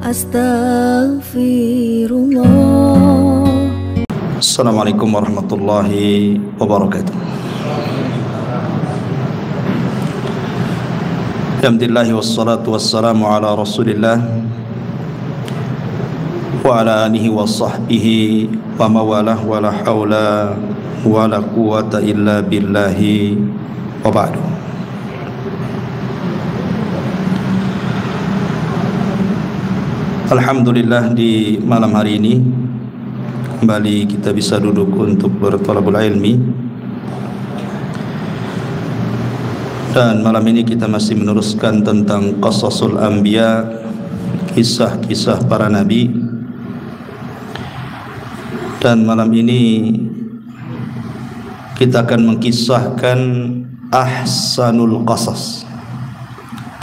Astaghfirullah. Assalamualaikum warahmatullahi wabarakatuh. Alhamdulillah wassalatu wassalamu ala Rasulillah wa ala alihi wa sahbihi wa mawalah wa la hawla wa la quwata illa billahi wa ba'du. Alhamdulillah, di malam hari ini kembali kita bisa duduk untuk berthalabul ilmi, dan malam ini kita masih meneruskan tentang qasasul anbiya, kisah-kisah para nabi. Dan malam ini kita akan mengkisahkan ahsanul qasas,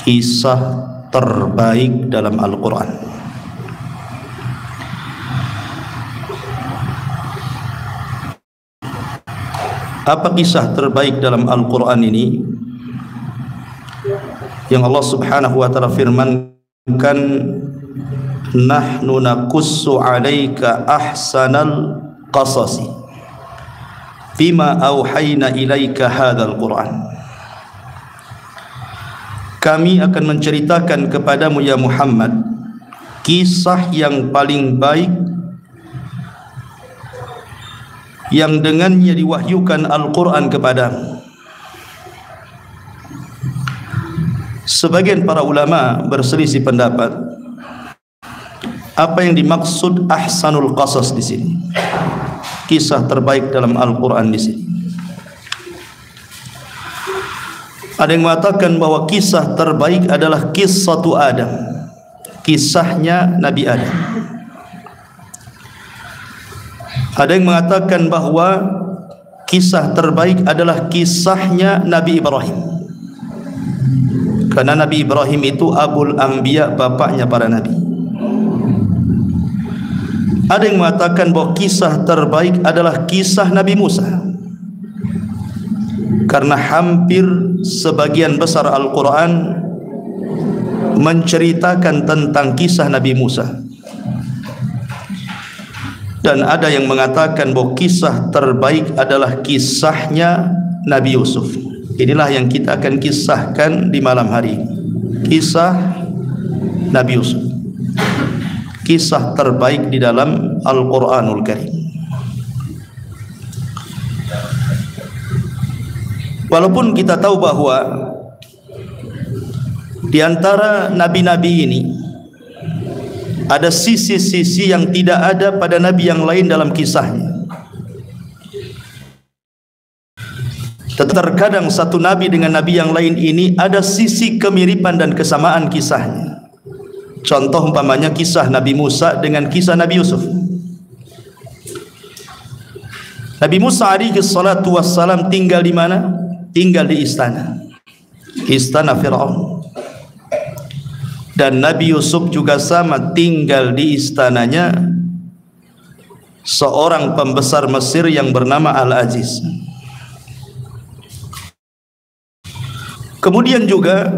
kisah terbaik dalam Al-Quran. Apa kisah terbaik dalam Al-Quran ini? Yang Allah Subhanahu wa ta'ala firmankan, nahnu naqussu 'alaika ahsanal qasasi bima auhayna ilaika hadzal Qur'an. Kami akan menceritakan kepadamu ya Muhammad kisah yang paling baik yang dengannya diwahyukan Al-Quran kepadamu. Sebagian para ulama berselisih pendapat apa yang dimaksud ahsanul qasas di sini, kisah terbaik dalam Al-Quran di sini. Ada yang mengatakan bahwa kisah terbaik adalah kisatu Adam, kisahnya Nabi Adam. Ada yang mengatakan bahwa kisah terbaik adalah kisahnya Nabi Ibrahim, karena Nabi Ibrahim itu Abul Anbiya, bapaknya para nabi. Ada yang mengatakan bahwa kisah terbaik adalah kisah Nabi Musa, karena hampir sebagian besar Al-Quran menceritakan tentang kisah Nabi Musa. Dan ada yang mengatakan bahwa kisah terbaik adalah kisahnya Nabi Yusuf. Inilah yang kita akan kisahkan di malam hari ini, kisah Nabi Yusuf, kisah terbaik di dalam Al-Quranul Karim. Walaupun kita tahu bahwa di antara nabi-nabi ini ada sisi-sisi yang tidak ada pada nabi yang lain dalam kisahnya. Terkadang satu nabi dengan nabi yang lain ini ada sisi kemiripan dan kesamaan kisahnya. Contoh umpamanya kisah Nabi Musa dengan kisah Nabi Yusuf. Nabi Musa alaihi salatu wassalam tinggal di mana? Tinggal di istana, istana Fir'aun. Dan Nabi Yusuf juga sama, tinggal di istananya seorang pembesar Mesir yang bernama Al-Aziz. Kemudian juga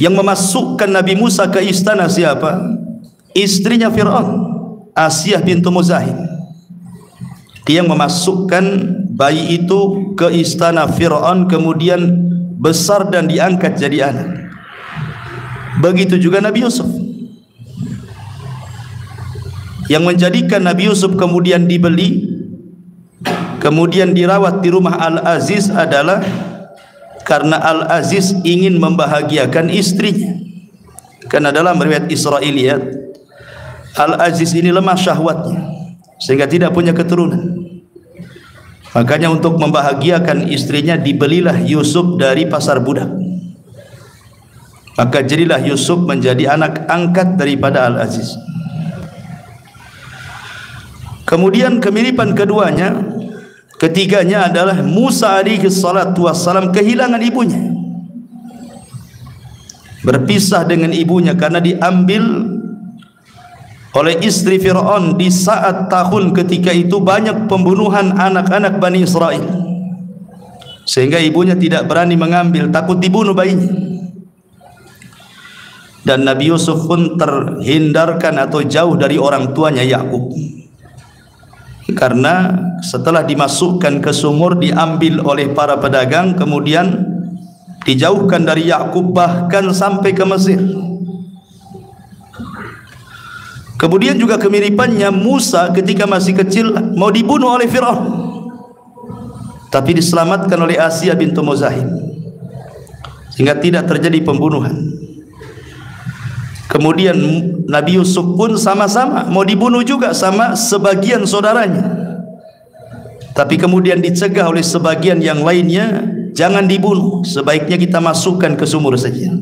yang memasukkan Nabi Musa ke istana siapa? Istrinya Fir'aun, Asiyah bintu Muzahim. Dia yang memasukkan bayi itu ke istana Fir'aun, kemudian besar dan diangkat jadi anak. Begitu juga Nabi Yusuf, yang menjadikan Nabi Yusuf kemudian dibeli, kemudian dirawat di rumah Al-Aziz adalah karena Al-Aziz ingin membahagiakan istrinya. Karena dalam riwayat Israiliyat, Al-Aziz ini lemah syahwatnya sehingga tidak punya keturunan. Makanya untuk membahagiakan istrinya dibelilah Yusuf dari pasar budak. Maka jadilah Yusuf menjadi anak angkat daripada Al-Aziz. Kemudian kemiripan keduanya, ketiganya adalah Musa alaihi salatu wassalam kehilangan ibunya, berpisah dengan ibunya karena diambil oleh istri Fir'aun di saat tahun ketika itu banyak pembunuhan anak-anak Bani Israel, sehingga ibunya tidak berani mengambil, takut dibunuh bayinya. dan Nabi Yusuf pun terhindarkan atau jauh dari orang tuanya Yakub, karena setelah dimasukkan ke sumur diambil oleh para pedagang, kemudian dijauhkan dari Yakub bahkan sampai ke Mesir. Kemudian juga kemiripannya Musa ketika masih kecil mau dibunuh oleh Firaun, tapi diselamatkan oleh Asia bintu Muzahim sehingga tidak terjadi pembunuhan. Kemudian Nabi Yusuf pun sama-sama mau dibunuh juga sama sebagian saudaranya, tapi kemudian dicegah oleh sebagian yang lainnya, jangan dibunuh, sebaiknya kita masukkan ke sumur saja.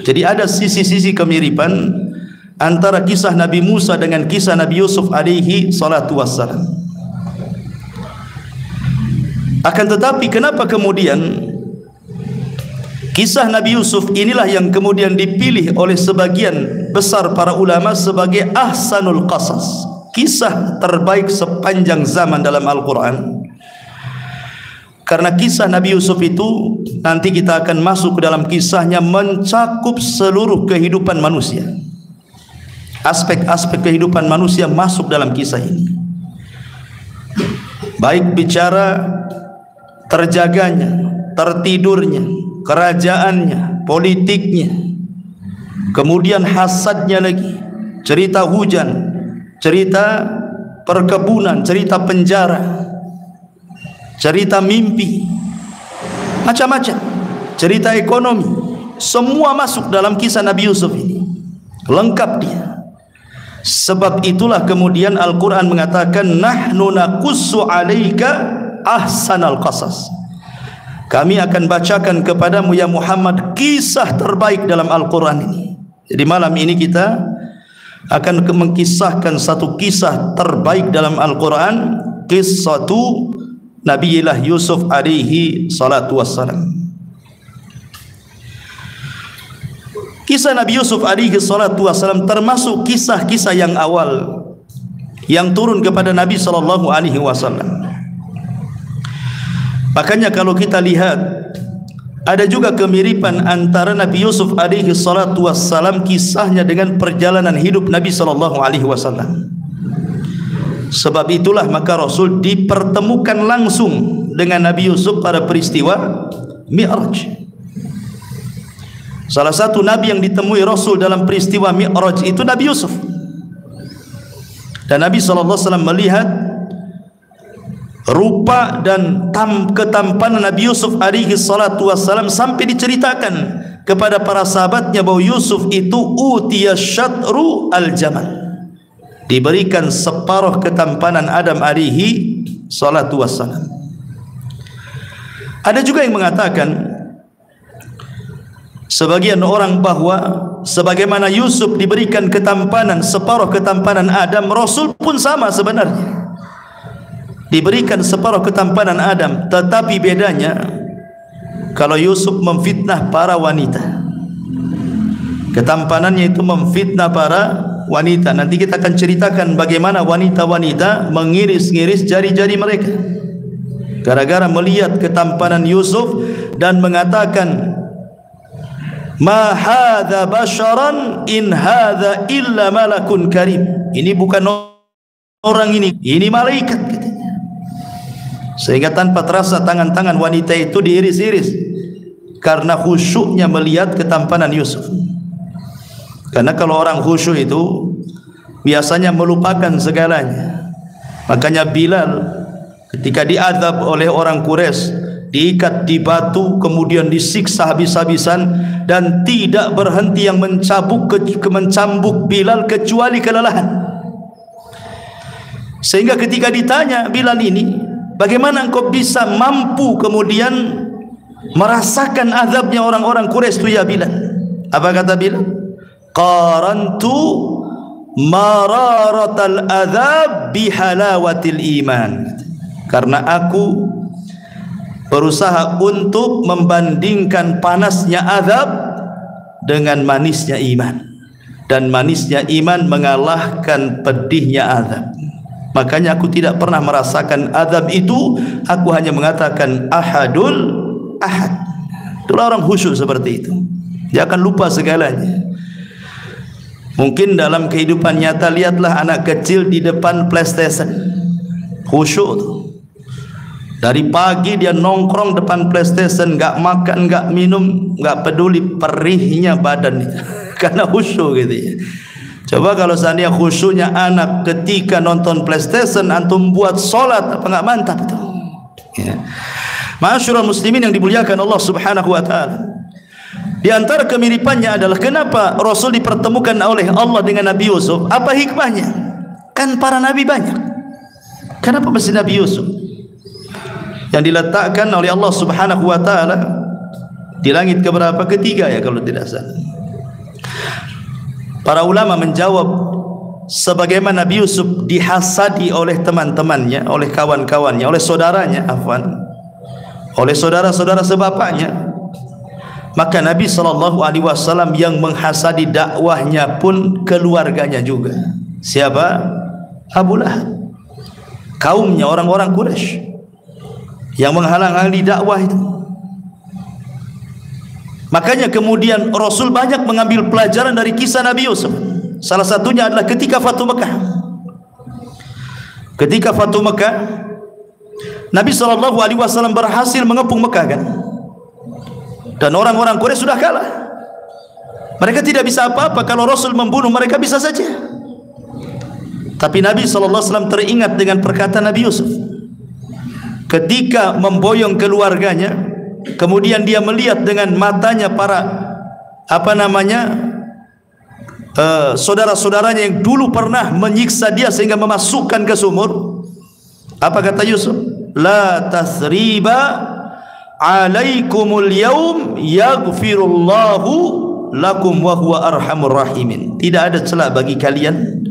Jadi ada sisi-sisi kemiripan antara kisah Nabi Musa dengan kisah Nabi Yusuf alaihi salatu wassalam. Akan tetapi kenapa kemudian kisah Nabi Yusuf inilah yang kemudian dipilih oleh sebagian besar para ulama sebagai ahsanul qasas, kisah terbaik sepanjang zaman dalam Al-Quran? Karena kisah Nabi Yusuf itu nanti kita akan masuk ke dalam kisahnya, mencakup seluruh kehidupan manusia. Aspek-aspek kehidupan manusia masuk dalam kisah ini, baik bicara terjaganya, tertidurnya, kerajaannya, politiknya, kemudian hasadnya lagi, cerita hujan, cerita perkebunan, cerita penjara, cerita mimpi, macam-macam, cerita ekonomi, semua masuk dalam kisah Nabi Yusuf ini, lengkap dia. Sebab itulah kemudian Al-Quran mengatakan nahnu naqussu alaika ahsanal qasas, kami akan bacakan kepadamu ya Muhammad kisah terbaik dalam Al-Quran ini. Jadi malam ini kita akan mengkisahkan satu kisah terbaik dalam Al-Quran, kisatu Nabiullah Yusuf alaihi salatu wassalam. Kisah Nabi Yusuf alaihi salatu wassalam termasuk kisah-kisah yang awal yang turun kepada Nabi sallallahu alaihi wasallam. Makanya kalau kita lihat ada juga kemiripan antara Nabi Yusuf alaihi salatu wassalam kisahnya dengan perjalanan hidup Nabi sallallahu alaihi wasallam. Sebab itulah maka Rasul dipertemukan langsung dengan Nabi Yusuf pada peristiwa Mi'raj. Salah satu nabi yang ditemui Rasul dalam peristiwa Mi'raj itu Nabi Yusuf. Dan Nabi SAW melihat rupa dan ketampanan Nabi Yusuf alaihi salatu wassalam, sampai diceritakan kepada para sahabatnya bahwa Yusuf itu utiya syatru al-jamal, diberikan separuh ketampanan Adam alaihi salatu wassalam. Ada juga yang mengatakan sebagian orang bahwa sebagaimana Yusuf diberikan ketampanan separuh ketampanan Adam, Rasul pun sama sebenarnya, diberikan separuh ketampanan Adam, tetapi bedanya kalau Yusuf memfitnah para wanita, ketampanannya itu memfitnah para wanita. Nanti kita akan ceritakan bagaimana wanita-wanita mengiris-ngiris jari-jari mereka gara-gara melihat ketampanan Yusuf dan mengatakan ma hadza basharan in hadza illa malakun karim, ini bukan orang, ini malaikat katanya. Sehingga tanpa terasa tangan-tangan wanita itu diiris-iris karena khusyuknya melihat ketampanan Yusuf. Karena kalau orang khusyuk itu biasanya melupakan segalanya. Makanya Bilal ketika diazab oleh orang Quraisy, diikat di batu, kemudian disiksa habis-habisan, dan tidak berhenti yang mencambuk Bilal kecuali kelelahan. Sehingga ketika ditanya Bilal ini, bagaimana engkau bisa mampu kemudian merasakan azabnya orang-orang Quraisy itu ya Bilal? Apa kata Bilal? Qarantu mararatal azab bihalawatil iman, karena aku berusaha untuk membandingkan panasnya azab dengan manisnya iman, dan manisnya iman mengalahkan pedihnya azab. Makanya aku tidak pernah merasakan azab itu, aku hanya mengatakan ahadul ahad. Itulah orang khusyuk seperti itu. Dia akan lupa segalanya. Mungkin dalam kehidupan nyata, lihatlah anak kecil di depan PlayStation, khusyuk tu. Dari pagi dia nongkrong depan PlayStation, enggak makan, enggak minum, enggak peduli perihnya badan itu karena khusyuk gitu ya. Coba kalau seandainya khusyuknya anak ketika nonton PlayStation, antum buat solat, apa enggak mantap itu ya. Ma'asyiral muslimin yang dimuliakan Allah Subhanahu wa taala, di antara kemiripannya adalah kenapa Rasul dipertemukan oleh Allah dengan Nabi Yusuf? Apa hikmahnya? Kan para nabi banyak, kenapa mesti Nabi Yusuf yang diletakkan oleh Allah Subhanahu wa taala di langit keberapa? Ketiga ya kalau tidak salah. Para ulama menjawab, sebagaimana Nabi Yusuf dihasadi oleh teman-temannya, oleh kawan-kawannya, oleh saudaranya, oleh saudara-saudara sebapaknya, maka Nabi SAW yang menghasadi dakwahnya pun keluarganya juga. Siapa? Abu Lahab, kaumnya, orang-orang Quraisy yang menghalang-halangi dakwah itu. Makanya kemudian Rasul banyak mengambil pelajaran dari kisah Nabi Yusuf. Salah satunya adalah ketika Fatu Mekah. Ketika Fatu Mekah, Nabi SAW berhasil mengepung Mekah kan, dan orang-orang Quraisy sudah kalah. Mereka tidak bisa apa-apa. Kalau Rasul membunuh mereka bisa saja. Tapi Nabi SAW teringat dengan perkataan Nabi Yusuf ketika memboyong keluarganya, kemudian dia melihat dengan matanya para saudara-saudaranya yang dulu pernah menyiksa dia sehingga memasukkan ke sumur. Apa kata Yusuf? La tasriba alaikumul yaum yaghfirullahu lakum wa huwa arhamur rahimin. Tidak ada celah bagi kalian,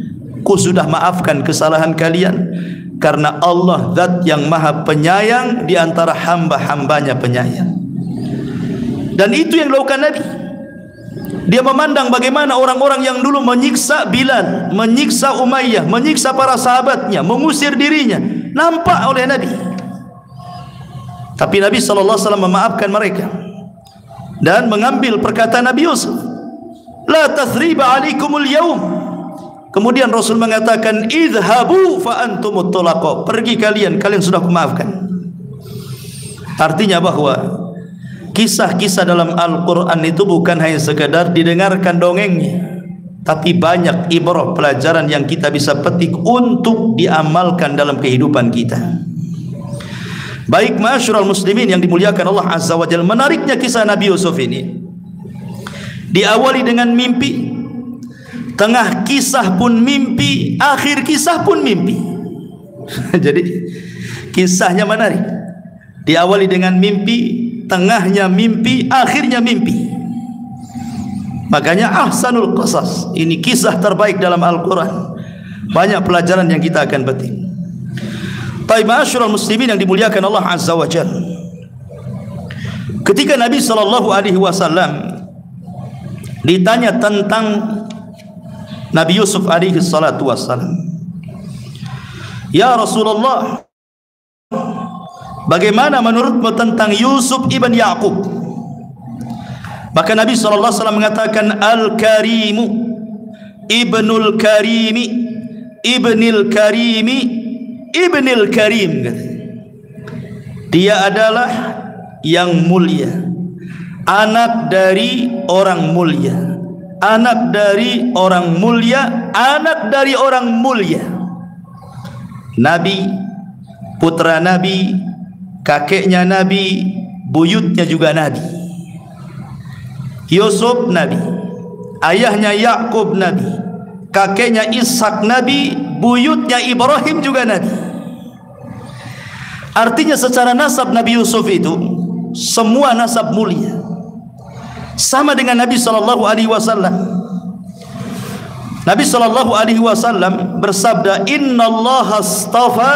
ku sudah maafkan kesalahan kalian, karena Allah zat yang maha penyayang di antara hamba-hambanya penyayang. Dan itu yang dilakukan Nabi. Dia memandang bagaimana orang-orang yang dulu menyiksa Bilal, menyiksa Umayyah, menyiksa para sahabatnya, mengusir dirinya, nampak oleh Nabi. Tapi Nabi SAW memaafkan mereka dan mengambil perkataan Nabi Yusuf, la tathriba alaikumul yaum. Kemudian Rasul mengatakan, idhabu fa antumut tulaqa, pergi kalian, kalian sudah kumaafkan. Artinya bahwa kisah-kisah dalam Al-Quran itu bukan hanya sekadar didengarkan dongengnya, tapi banyak ibrah, pelajaran yang kita bisa petik untuk diamalkan dalam kehidupan kita. Baik ma'asyiral muslimin yang dimuliakan Allah Azza wa Jalla, menariknya kisah Nabi Yusuf ini diawali dengan mimpi, tengah kisah pun mimpi, akhir kisah pun mimpi. Jadi kisahnya menarik, diawali dengan mimpi, tengahnya mimpi, akhirnya mimpi. Makanya ahsanul qasas, ini kisah terbaik dalam Al-Quran. Banyak pelajaran yang kita akan petik. Baik ma'asyiral muslimin yang dimuliakan Allah Azza wa Jalla, ketika Nabi SAW ditanya tentang Nabi Yusuf alaihi salatu wassalam, ya Rasulullah, bagaimana menurutmu tentang Yusuf ibn Ya'qub? Maka Nabi SAW mengatakan, Al-Karimu ibnul Karimi ibnil Karimi ibnil Karim. Dia adalah yang mulia, anak dari orang mulia, anak dari orang mulia, anak dari orang mulia. Nabi, putra Nabi, kakeknya Nabi, buyutnya juga Nabi. Yusuf Nabi, ayahnya Ya'qub Nabi, kakeknya Ishak Nabi, buyutnya Ibrahim juga Nabi. Artinya secara nasab Nabi Yusuf itu semua nasab mulia, sama dengan Nabi SAW. Nabi SAW bersabda, Innallaha astafa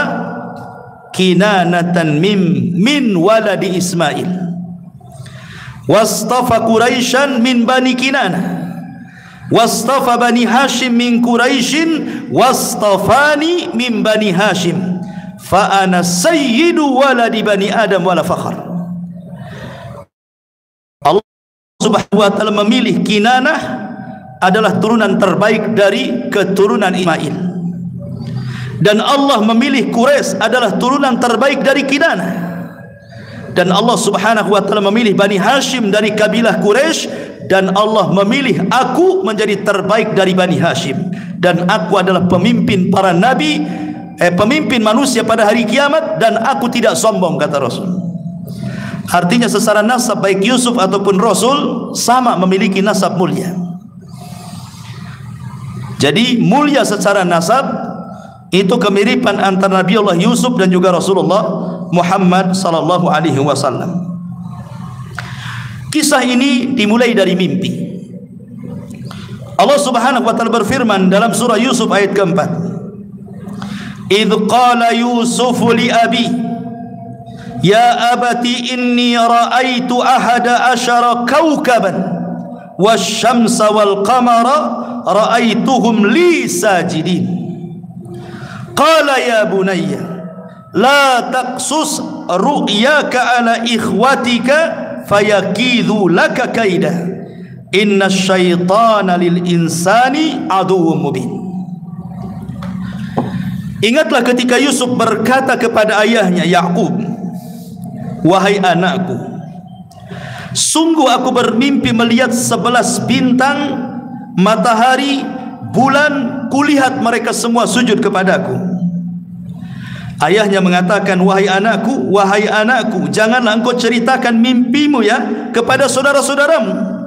Kinanatan min waladi Ismail, wastafa Quraisyan min bani Kinanah, wastafa bani Hashim min Quraisyin, wastafani min bani Hashim, fa ana sayyidu waladi bani Adam wala fakhr. Allah Subhanahu wa taala memilih Kinanah adalah turunan terbaik dari keturunan Ismail, dan Allah memilih Quraisy adalah turunan terbaik dari Kinanah, dan Allah Subhanahu wa taala memilih Bani Hashim dari kabilah Quraisy, dan Allah memilih aku menjadi terbaik dari Bani Hashim, dan aku adalah pemimpin para nabi, pemimpin manusia pada hari kiamat, dan aku tidak sombong, kata Rasul. Artinya secara nasab baik Yusuf ataupun Rasul sama memiliki nasab mulia. Jadi mulia secara nasab itu kemiripan antara Nabi Allah Yusuf dan juga Rasulullah Muhammad sallallahu alaihi wasallam. Kisah ini dimulai dari mimpi. Allah Subhanahu wa taala berfirman dalam surah Yusuf ayat keempat, "Idz qala Yusuf li abi ya abati inni ra'aitu ahada asyara kawkaban wasyamsa wal qamara ra'aituhum li sajidin. Qala ya bunayya la taqsus ru'yaka ala ikhwatika fayakidhu laka kaida inna syaitana lil insani aduwwum mubin." Ingatlah ketika Yusuf berkata kepada ayahnya Yakub, "Wahai anakku, sungguh aku bermimpi melihat 11 bintang, matahari, bulan, kulihat mereka semua sujud kepadaku." Ayahnya mengatakan, wahai anakku, janganlah engkau ceritakan mimpimu ya kepada saudara-saudaramu.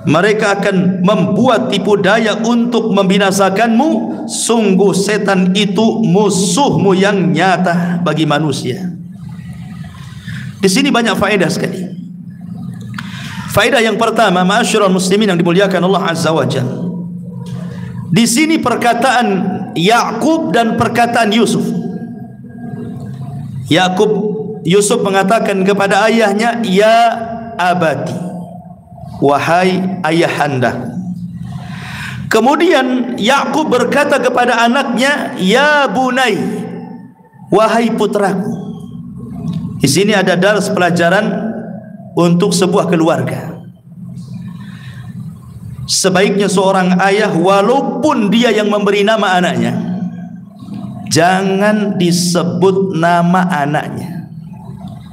Mereka akan membuat tipu daya untuk membinasakanmu. Sungguh setan itu musuhmu yang nyata bagi manusia. Di sini banyak faedah sekali. Faedah yang pertama, ma'asyiral muslimin yang dimuliakan Allah Azza wa Jalla, di sini perkataan Yakub dan perkataan Yusuf. Yusuf mengatakan kepada ayahnya, ya abati, wahai ayahanda. Kemudian Yakub berkata kepada anaknya, ya bunai, wahai putraku. Di sini ada dars pelajaran untuk sebuah keluarga. Sebaiknya seorang ayah, walaupun dia yang memberi nama anaknya, jangan disebut nama anaknya.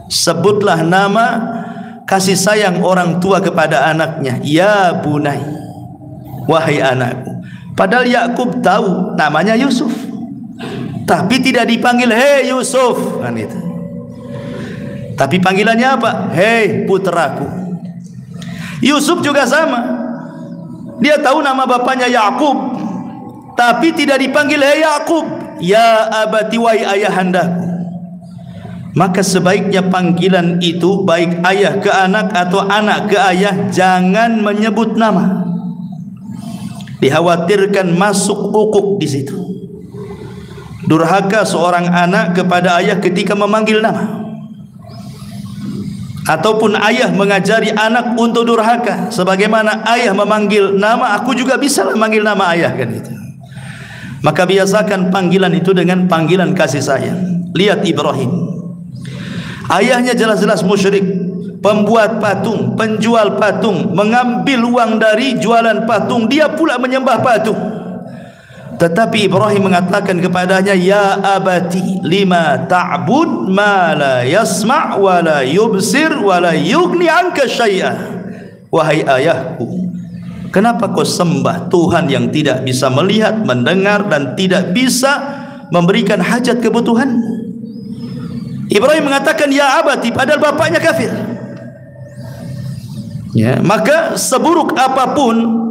Sebutlah nama kasih sayang orang tua kepada anaknya, ya bunai, wahai anakku. Padahal Yakub tahu namanya Yusuf, tapi tidak dipanggil hei Yusuf, kan itu. Tapi panggilannya apa? Hei putraku. Yusuf juga sama. Dia tahu nama bapaknya Yakub, tapi tidak dipanggil hei Yakub, ya abati, wahai ayahandaku. Maka sebaiknya panggilan itu baik ayah ke anak atau anak ke ayah jangan menyebut nama. Dikhawatirkan masuk ukuk di situ. Durhaka seorang anak kepada ayah ketika memanggil nama. Ataupun ayah mengajari anak untuk durhaka, sebagaimana ayah memanggil nama, aku juga bisa memanggil nama ayah, kan itu. Maka biasakan panggilan itu dengan panggilan kasih sayang. Lihat Ibrahim, ayahnya jelas-jelas musyrik, pembuat patung, penjual patung, mengambil uang dari jualan patung, dia pula menyembah patung. Tetapi Ibrahim mengatakan kepadanya, ya abati, lima ta'bud ma la yasma' wa la yubsir wa la yughni anka syai'ah. Wahai ayahku, kenapa kau sembah Tuhan yang tidak bisa melihat, mendengar, dan tidak bisa memberikan hajat kebutuhan? Ibrahim mengatakan ya abati, padahal bapaknya kafir. Ya, maka seburuk apapun,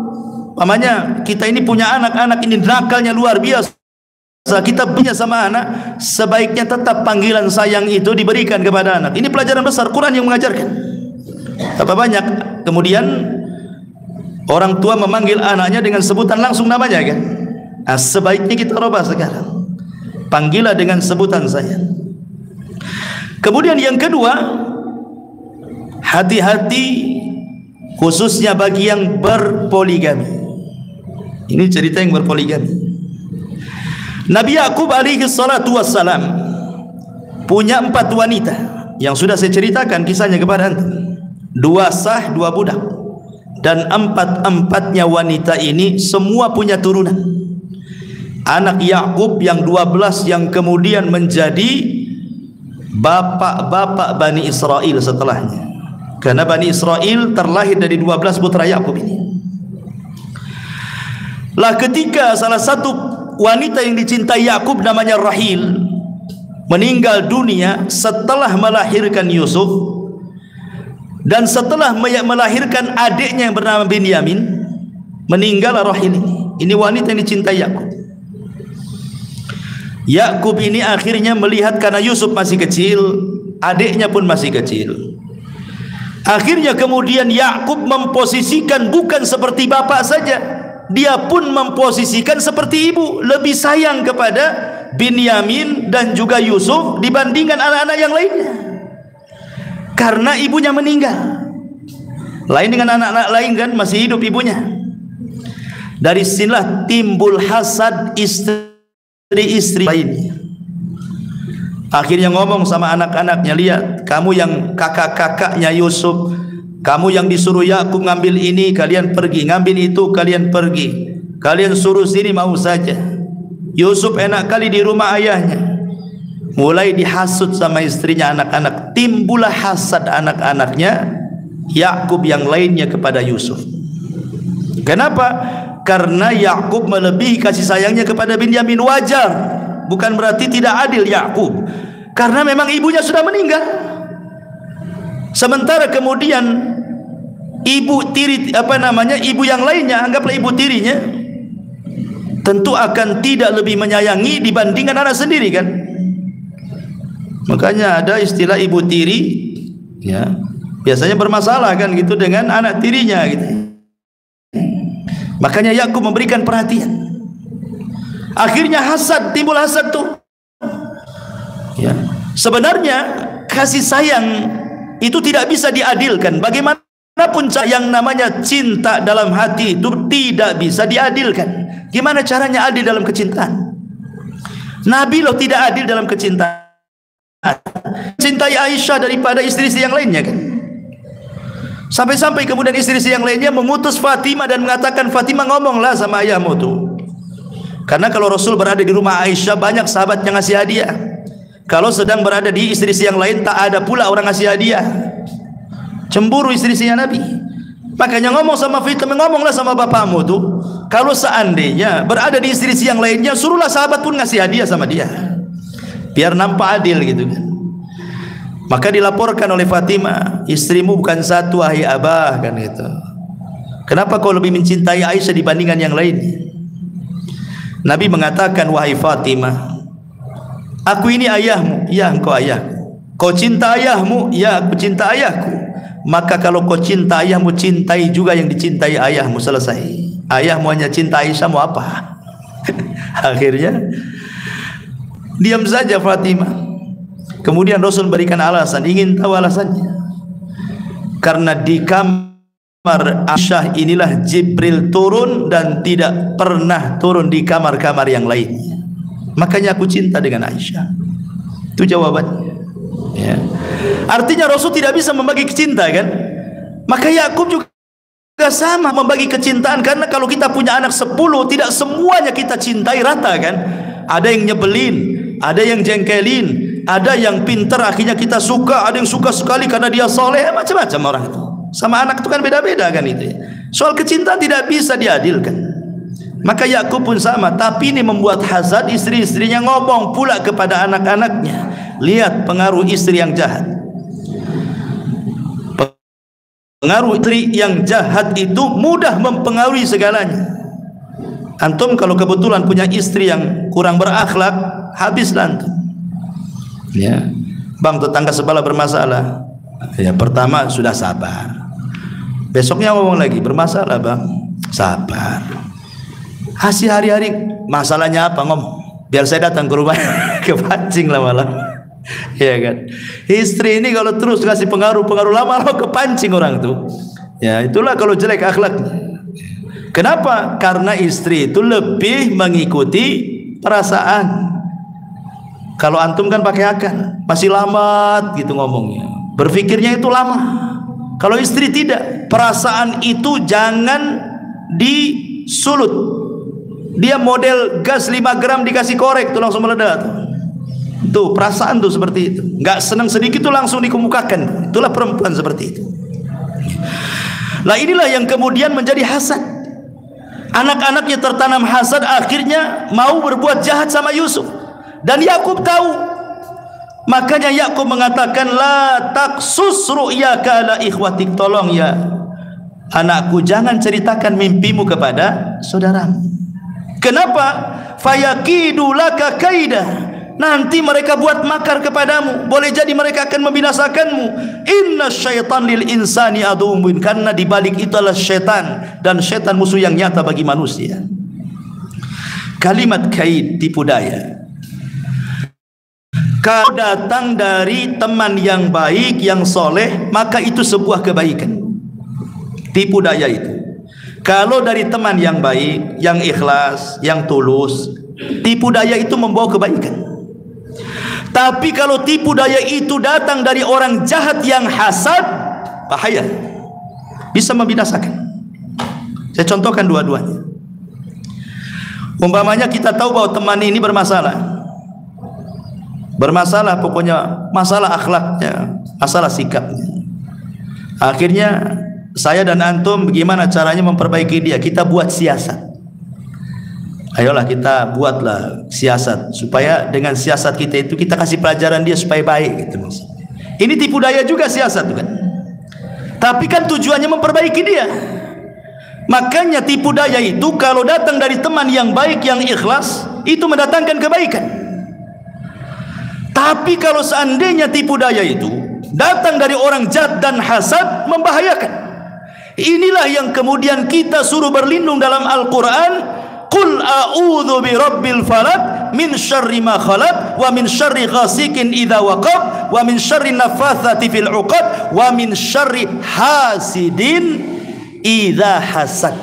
namanya kita ini punya anak-anak ini nakalnya luar biasa, kita punya sama anak, sebaiknya tetap panggilan sayang itu diberikan kepada anak. Ini pelajaran besar, Quran yang mengajarkan. Apa banyak kemudian orang tua memanggil anaknya dengan sebutan langsung namanya, kan? Nah, sebaiknya kita rubah sekarang, panggilah dengan sebutan sayang. Kemudian yang kedua, hati-hati khususnya bagi yang berpoligami. Ini cerita yang berpoligami. Nabi Yakub alaihi salatu wassalam punya 4 wanita yang sudah saya ceritakan kisahnya kepada antum. 2 sah, 2 budak, dan 4-empatnya wanita ini semua punya turunan. Anak Yakub yang 12 yang kemudian menjadi bapak-bapak Bani Israel setelahnya, karena Bani Israel terlahir dari 12 putra Yakub ini. Lah ketika salah satu wanita yang dicintai Yakub namanya Rahil meninggal dunia setelah melahirkan Yusuf, dan setelah melahirkan adiknya yang bernama Binyamin, meninggal Rahil ini. Ini wanita yang dicintai Yakub. Yakub ini akhirnya melihat karena Yusuf masih kecil, adiknya pun masih kecil. Akhirnya kemudian Yakub memposisikan bukan seperti bapak saja, dia pun memposisikan seperti ibu, lebih sayang kepada Binyamin dan juga Yusuf dibandingkan anak-anak yang lainnya, karena ibunya meninggal. Lain dengan anak-anak lain kan, masih hidup ibunya. Dari sinilah timbul hasad istri-istri lainnya. Akhirnya ngomong sama anak-anaknya, lihat kamu yang kakak-kakaknya Yusuf, kamu yang disuruh Yakub ngambil ini kalian pergi, ngambil itu kalian pergi, kalian suruh sini mau saja. Yusuf enak kali di rumah ayahnya. Mulai dihasut sama istrinya, anak-anak. Timbullah hasad anak-anaknya Yakub yang lainnya kepada Yusuf. Kenapa? Karena Yakub melebihi kasih sayangnya kepada Binyamin. Wajar, bukan berarti tidak adil Yakub, karena memang ibunya sudah meninggal. Sementara kemudian ibu tiri ibu yang lainnya, anggaplah ibu tirinya, tentu akan tidak lebih menyayangi dibandingkan anak sendiri kan. Makanya ada istilah ibu tiri, ya, biasanya bermasalah kan gitu dengan anak tirinya gitu. Makanya Yakub memberikan perhatian. Akhirnya hasad, timbul hasad tuh. Ya. Sebenarnya kasih sayang itu tidak bisa diadilkan. Bagaimanapun yang namanya cinta dalam hati itu tidak bisa diadilkan. Gimana caranya adil dalam kecintaan? Nabi loh tidak adil dalam kecintaan. Cintai Aisyah daripada istri-istri yang lainnya kan. Sampai-sampai kemudian istri-istri yang lainnya mengutus Fatimah dan mengatakan, Fatimah ngomonglah sama ayahmu tuh. Karena kalau Rasul berada di rumah Aisyah, banyak sahabat yang ngasih hadiah. Kalau sedang berada di istri-istri yang lain, tak ada pula orang ngasih hadiah. Cemburu istri-istrinya Nabi. Makanya ngomong sama Fatimah, ngomonglah sama bapakmu tuh, kalau seandainya berada di istri-istri yang lainnya, suruhlah sahabat pun ngasih hadiah sama dia, biar nampak adil gitu kan. Maka dilaporkan oleh Fatimah, istrimu bukan satu wahai abah kan gitu. Kenapa kau lebih mencintai Aisyah dibandingkan yang lainnya? Nabi mengatakan, wahai Fatimah, aku ini ayahmu, ya engkau ayahku. Kau cinta ayahmu, ya aku cinta ayahku. Maka kalau kau cinta ayahmu, cintai juga yang dicintai ayahmu, selesai. Ayahmu hanya cinta Aisyah, mau apa? Akhirnya diam saja Fatimah. Kemudian Rasul berikan alasan, ingin tahu alasannya. Karena di kamar Aisyah inilah Jibril turun dan tidak pernah turun di kamar-kamar yang lainnya. Makanya aku cinta dengan Aisyah. Itu jawabannya. Ya. Artinya Rasul tidak bisa membagi cinta kan? Maka Yakub juga sama membagi kecintaan, karena kalau kita punya anak 10, tidak semuanya kita cintai rata kan? Ada yang nyebelin, ada yang jengkelin, ada yang pintar akhirnya kita suka, ada yang suka sekali karena dia soleh, macam-macam orang itu. Sama anak itu kan beda-beda kan itu. Soal kecintaan tidak bisa diadilkan. Maka Yakub pun sama, tapi ini membuat hasad istri-istrinya, ngomong pula kepada anak-anaknya. Lihat pengaruh istri yang jahat. Pengaruh istri yang jahat itu mudah mempengaruhi segalanya. Antum kalau kebetulan punya istri yang kurang berakhlak, habislah antum. Ya, bang, tetangga sebelah bermasalah. Ya, pertama sudah sabar. Besoknya ngomong lagi, bermasalah bang, sabar. Hasil hari-hari masalahnya apa, ngomong. Biar saya datang ke rumah, kepancing lama-lama. Ya kan. Istri ini kalau terus kasih pengaruh-pengaruh lama-lama kepancing orang tuh. Ya, itulah kalau jelek akhlaknya. Kenapa? Karena istri itu lebih mengikuti perasaan. Kalau antum kan pakai akal, masih lama gitu ngomongnya, berpikirnya itu lama. Kalau istri tidak, perasaan itu jangan disulut. Dia model gas 5 gram dikasih korek tuh langsung meledak. Tuh perasaan tuh seperti itu. Nggak senang sedikit tuh langsung dikemukakan. Itulah perempuan seperti itu. Lah inilah yang kemudian menjadi hasad. Anak-anaknya tertanam hasad, akhirnya mau berbuat jahat sama Yusuf. Dan Yakub tahu. Makanya Yakub mengatakan, la taqsus ru'yaka ala ikhwatik. Tolong ya anakku, jangan ceritakan mimpimu kepada saudaramu. Kenapa? Fayakidu laka kaida. Nanti mereka buat makar kepadamu. Boleh jadi mereka akan membinasakanmu. Inna syaitan lil insani aduwwun. Karena dibalik itu adalah syaitan, dan syaitan musuh yang nyata bagi manusia. Kalimat kaid, tipu daya, kalau datang dari teman yang baik, yang soleh, maka itu sebuah kebaikan. Tipu daya itu kalau dari teman yang baik, yang ikhlas, yang tulus, tipu daya itu membawa kebaikan. Tapi kalau tipu daya itu datang dari orang jahat yang hasad, bahaya, bisa membinasakan. Saya contohkan dua-duanya. Umpamanya kita tahu bahwa teman ini bermasalah, pokoknya masalah akhlaknya, masalah sikapnya. Akhirnya saya dan antum bagaimana caranya memperbaiki dia? Kita buat siasat. Ayolah kita buatlah siasat, supaya dengan siasat kita itu kita kasih pelajaran dia supaya baik gitu maksudnya. Ini tipu daya juga siasat kan. Tapi kan tujuannya memperbaiki dia. Makanya tipu daya itu kalau datang dari teman yang baik, yang ikhlas, itu mendatangkan kebaikan. Tapi kalau seandainya tipu daya itu datang dari orang jahat dan hasad, membahayakan. Inilah yang kemudian kita suruh berlindung dalam Al-Quran. Qul a'udzu birabbil falaq min syarri ma khalaq wa min syarri ghasikin idza waqab wa min syarri naffatsati fil 'uqad wa min syarri hasidin idza hasad.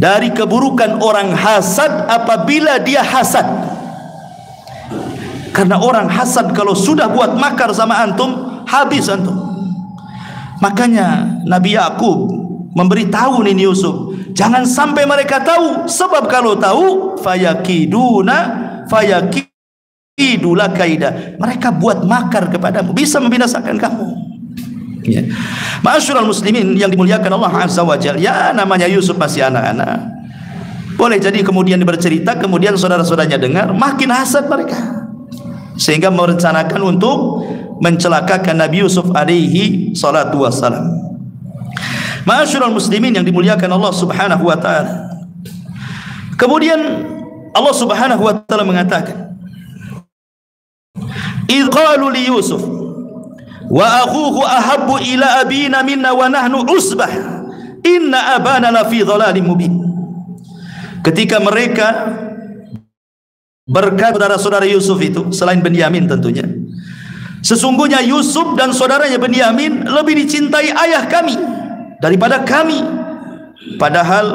Dari keburukan orang hasad apabila dia hasad. Karena orang hasad kalau sudah buat makar sama antum, habis antum. Makanya Nabi Yakub memberitahu nih Yusuf, jangan sampai mereka tahu, sebab kalau tahu fayakidula kaida, mereka buat makar kepadamu, bisa membinasakan kamu. Ya. Ma'asyiral muslimin yang dimuliakan Allah Azza wa Jalla, ya namanya Yusuf masih anak-anak. Boleh jadi kemudian bercerita, kemudian saudara-saudaranya dengar, makin hasad mereka, sehingga merencanakan untuk mencelakakan Nabi Yusuf alaihi salatu wassalam. Ma'asyiral muslimin yang dimuliakan Allah Subhanahu wa taala. Kemudian Allah Subhanahu wa taala mengatakan, "Idz qalu li Yusuf wa akhuhu ahabbu ila abina minna wa nahnu usbah inna abana la fi dhalalin mubin." Ketika mereka berkata saudara Yusuf itu, selain Benyamin tentunya, sesungguhnya Yusuf dan saudaranya Benyamin lebih dicintai ayah kami daripada kami, padahal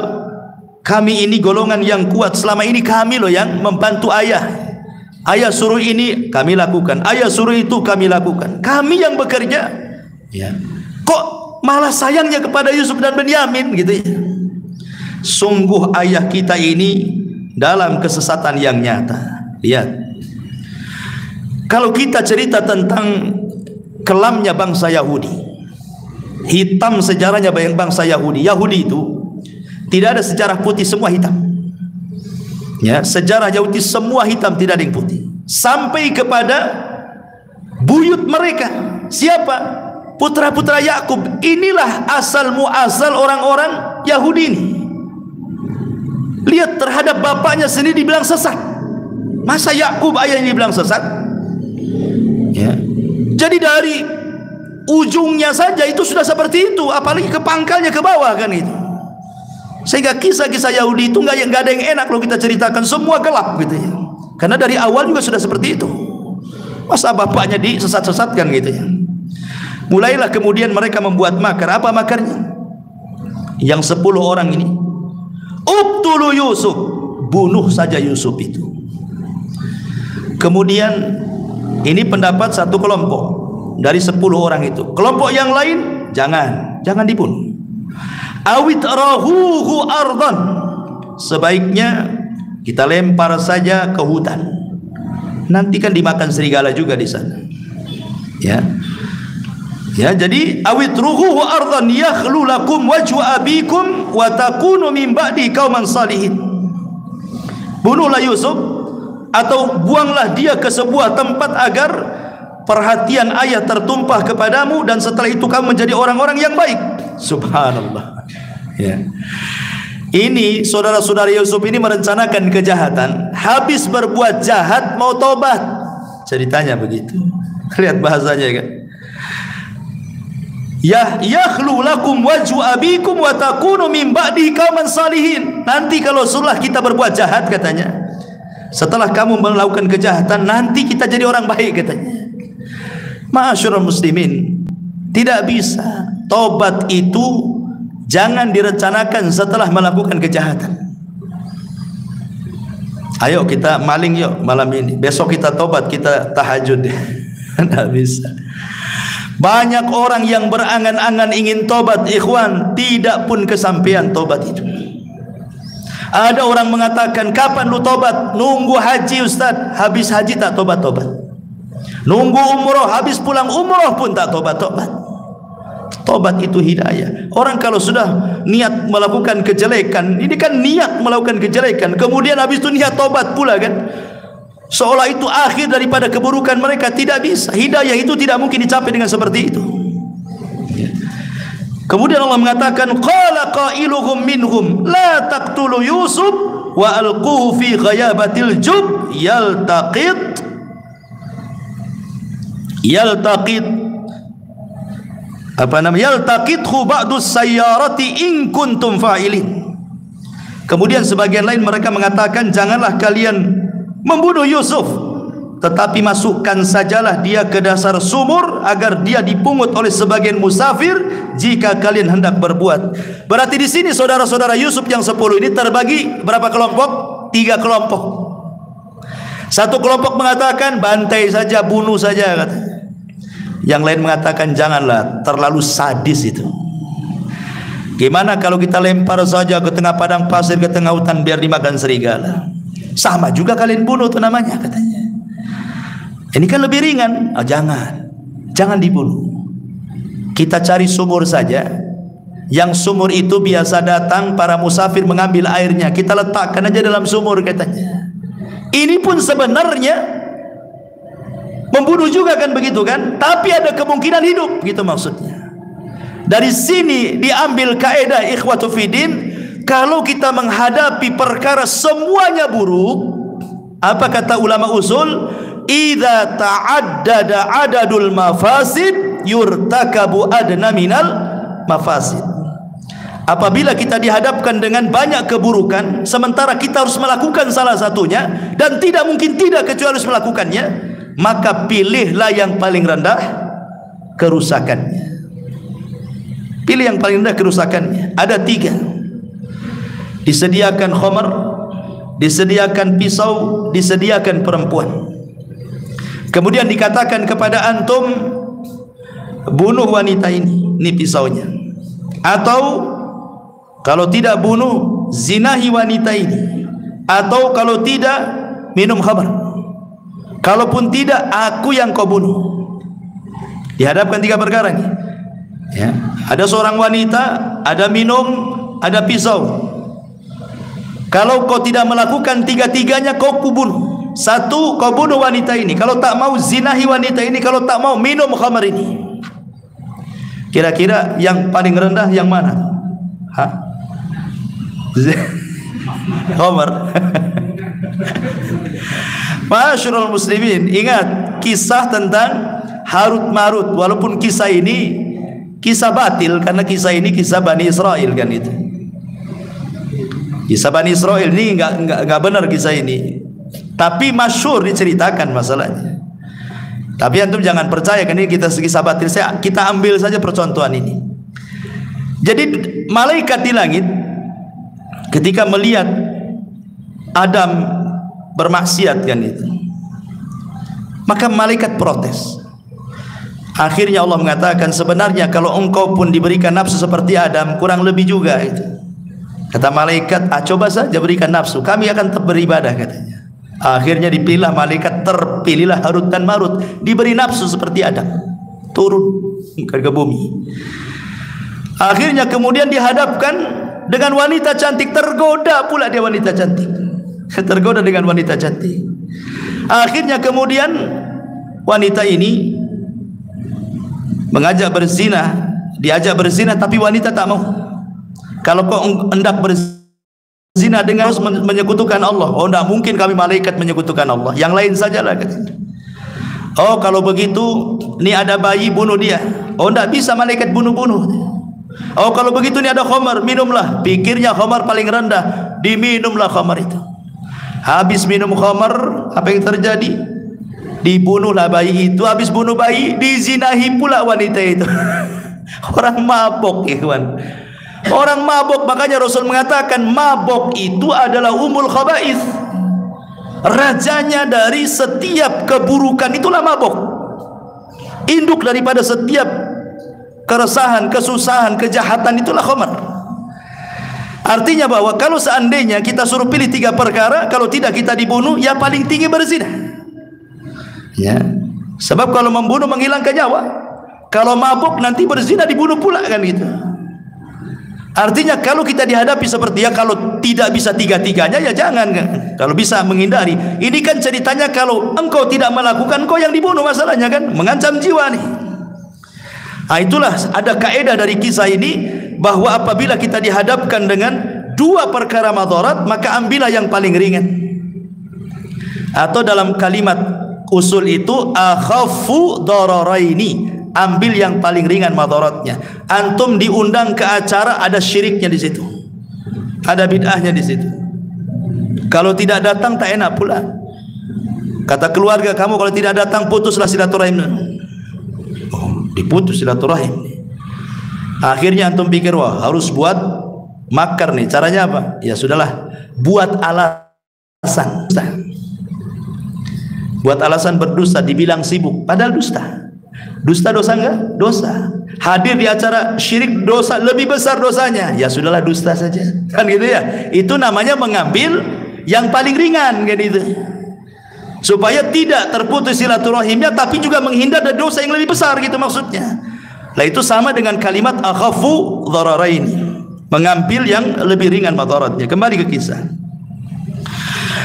kami ini golongan yang kuat. Selama ini kami loh yang membantu ayah. Ayah suruh ini kami lakukan, ayah suruh itu kami lakukan, kami yang bekerja ya. Kok malah sayangnya kepada Yusuf dan Benyamin gitu ya. Sungguh ayah kita ini dalam kesesatan yang nyata. Lihat, kalau kita cerita tentang kelamnya bangsa Yahudi, hitam sejarahnya bangsa Yahudi. Yahudi itu tidak ada sejarah putih, semua hitam. Ya, sejarah Yahudi semua hitam, tidak ada yang putih. Sampai kepada buyut mereka. Siapa? Putra-putra Yakub. Inilah asal muasal orang-orang Yahudi ini. Lihat, terhadap bapaknya sendiri dibilang sesat. Masa Yakub ayahnya dibilang sesat? Ya. Jadi dari ujungnya saja itu sudah seperti itu, apalagi ke pangkalnya, ke bawah kan itu. Sehingga kisah-kisah Yahudi itu nggak ada yang enak loh kita ceritakan, semua gelap gitu ya. Karena dari awal juga sudah seperti itu. Masa bapaknya disesat-sesatkan gitu ya. Mulailah kemudian mereka membuat makar. Apa makarnya? Yang 10 orang ini, uqtulu Yusuf, bunuh saja Yusuf itu. Kemudian ini pendapat satu kelompok dari 10 orang itu. Kelompok yang lain jangan dibunuh. Awit rahuhu ardan, sebaiknya kita lempar saja ke hutan. Nanti kan dimakan serigala juga di sana. Ya, jadi awit ruhuhu ardan yakhlu lakum wajhu abikum wa takunu min ba'di qauman salihin. Bunuhlah Yusuf atau buanglah dia ke sebuah tempat agar perhatian ayah tertumpah kepadamu dan setelah itu kamu menjadi orang-orang yang baik. Subhanallah. Ya. Ini saudara-saudara Yusuf ini merencanakan kejahatan, habis berbuat jahat mau tobat. Ceritanya begitu. Lihat bahasanya kan. Yakhlu lakum wajhu abikum wa takunu min ba'di qauman salihin. Nanti kalau sudah kita berbuat jahat katanya, setelah kamu melakukan kejahatan nanti kita jadi orang baik katanya. Ma'asyiral muslimin, tidak bisa. Tobat itu jangan direncanakan setelah melakukan kejahatan. Ayo kita maling yuk malam ini, besok kita tobat, kita tahajud. Tidak bisa. Banyak orang yang berangan-angan ingin tobat, ikhwan, tidak pun kesampaian tobat itu. Ada orang mengatakan, kapan lu tobat? Nunggu haji Ustaz, habis haji tak tobat-tobat. Nunggu umroh, habis pulang umroh pun tak tobat-tobat. Tobat itu hidayah. Orang kalau sudah niat melakukan kejelekan, ini kan niat melakukan kejelekan, kemudian habis itu niat tobat pula kan, seolah itu akhir daripada keburukan mereka. Tidak bisa. Hidayah itu tidak mungkin dicapai dengan seperti itu. Kemudian Allah mengatakan, qala qailuhum minhum la taqtulu Yusuf wa alquhu fi ghayabatil jub yaltaqit yaltaqithu ba'dus sayyarati in kuntum fa'ilin. Kemudian sebagian lain mereka mengatakan, janganlah kalian membunuh Yusuf, tetapi masukkan sajalah dia ke dasar sumur agar dia dipungut oleh sebagian musafir jika kalian hendak berbuat. Berarti di sini saudara-saudara Yusuf yang 10 ini terbagi berapa kelompok? 3 kelompok. Satu kelompok mengatakan bantai saja, bunuh saja katanya. Yang lain mengatakan janganlah, terlalu sadis itu. Gimana kalau kita lempar saja ke tengah padang pasir, ke tengah hutan biar dimakan serigala? Sama juga kalian bunuh itu namanya katanya. Ini kan lebih ringan. Jangan dibunuh. Kita cari sumur saja. Yang sumur itu biasa datang para musafir mengambil airnya, kita letakkan aja dalam sumur katanya. Ini pun sebenarnya membunuh juga kan begitu kan, tapi ada kemungkinan hidup gitu maksudnya. Dari sini diambil kaidah ikhwatu fiddin, kalau kita menghadapi perkara semuanya buruk, apa kata ulama usul? Idza ta'addada adadul mafasid yurtakabu adna minal mafasid. Apabila kita dihadapkan dengan banyak keburukan, sementara kita harus melakukan salah satunya dan tidak mungkin tidak kecuali harus melakukannya, maka pilihlah yang paling rendah kerusakannya. Pilih yang paling rendah kerusakannya. Ada 3. Disediakan khamar, disediakan pisau, disediakan perempuan. Kemudian dikatakan kepada antum, bunuh wanita ini pisaunya. Atau kalau tidak bunuh, zinahi wanita ini. Atau kalau tidak, minum khamar. Kalaupun tidak, aku yang kau bunuh. Dihadapkan 3 perkara ini. Ya. Ada seorang wanita, ada minum, ada pisau. Kalau kau tidak melakukan 3-tiganya, kau kubunuh. 1, kau bunuh wanita ini. Kalau tak mau, zinahi wanita ini. Kalau tak mau, minum khamar ini. Kira-kira yang paling rendah yang mana? Khamar. Masyarul muslimin, ingat kisah tentang Harut Marut. Walaupun kisah ini kisah batil, karena kisah ini kisah Bani Israel kan itu. Kisah Bani Israel ini enggak benar kisah ini. Tapi masyhur diceritakan masalahnya. Tapi antum jangan percaya kan ini kisah batil. Kita ambil saja percontohan ini. Jadi malaikat di langit ketika melihat Adam bermaksiat kan itu, maka malaikat protes. Akhirnya Allah mengatakan, sebenarnya kalau engkau pun diberikan nafsu seperti Adam, kurang lebih juga itu. Kata malaikat, coba saja berikan nafsu, kami akan tetap beribadah, katanya. Akhirnya dipilih malaikat, terpilihlah Harut dan Marut, diberi nafsu seperti Adam, turun ke bumi. Akhirnya kemudian dihadapkan dengan wanita cantik, tergoda pula dia wanita cantik, tergoda dengan wanita cantik. Akhirnya kemudian wanita ini mengajak berzina, diajak berzina, tapi wanita tak mau. Kalau kau hendak berzina dengan harus menyekutukan Allah. Oh, tidak mungkin kami malaikat menyekutukan Allah, yang lain sajalah, katanya. Oh, kalau begitu ini ada bayi, bunuh dia. Oh, tidak bisa malaikat bunuh-bunuh. Oh, kalau begitu ini ada khamar, minumlah. Pikirnya khamar paling rendah, diminumlah khamar itu. Habis minum khamar, apa yang terjadi? Dibunuhlah bayi itu. Habis bunuh bayi, dizinahi pula wanita itu. Orang mabok, ikhwan. Orang mabok, makanya Rasul mengatakan mabok itu adalah umul khaba'ith, rajanya dari setiap keburukan, itulah mabok. Induk daripada setiap keresahan, kesusahan, kejahatan, itulah khamar. Artinya bahwa kalau seandainya kita suruh pilih 3 perkara, kalau tidak kita dibunuh, ya paling tinggi berzina. Ya, sebab kalau membunuh menghilangkan nyawa, kalau mabuk nanti berzina dibunuh pula, kan gitu. Artinya kalau kita dihadapi seperti ya, kalau tidak bisa 3-tiganya ya jangan, kan? Kalau bisa menghindari. Ini kan ceritanya kalau engkau tidak melakukan, engkau yang dibunuh masalahnya, kan? Mengancam jiwa nih. Nah, itulah ada kaidah dari kisah ini, bahwa apabila kita dihadapkan dengan 2 perkara madarat, maka ambillah yang paling ringan. Atau dalam kalimat usul itu akhaffu dararaini, ambil yang paling ringan madaratnya. Antum diundang ke acara, ada syiriknya di situ, ada bid'ahnya di situ. Kalau tidak datang tak enak pula. Kata keluarga kamu, kalau tidak datang putuslah silaturahim. Oh, diputus silaturahim. Akhirnya antum pikir, wah harus buat makar nih. Caranya apa? Ya sudahlah, buat alasan. Buat alasan berdusta, dibilang sibuk, padahal dusta. Dusta dosa enggak? Dosa. Hadir di acara syirik dosa, lebih besar dosanya. Ya sudahlah, dusta saja, kan gitu ya. Itu namanya mengambil yang paling ringan, kan itu. Supaya tidak terputus silaturahimnya, tapi juga menghindar dari dosa yang lebih besar, gitu maksudnya. Lah itu sama dengan kalimat akhafu dhararain, mengambil yang lebih ringan madaratnya. Kembali ke kisah.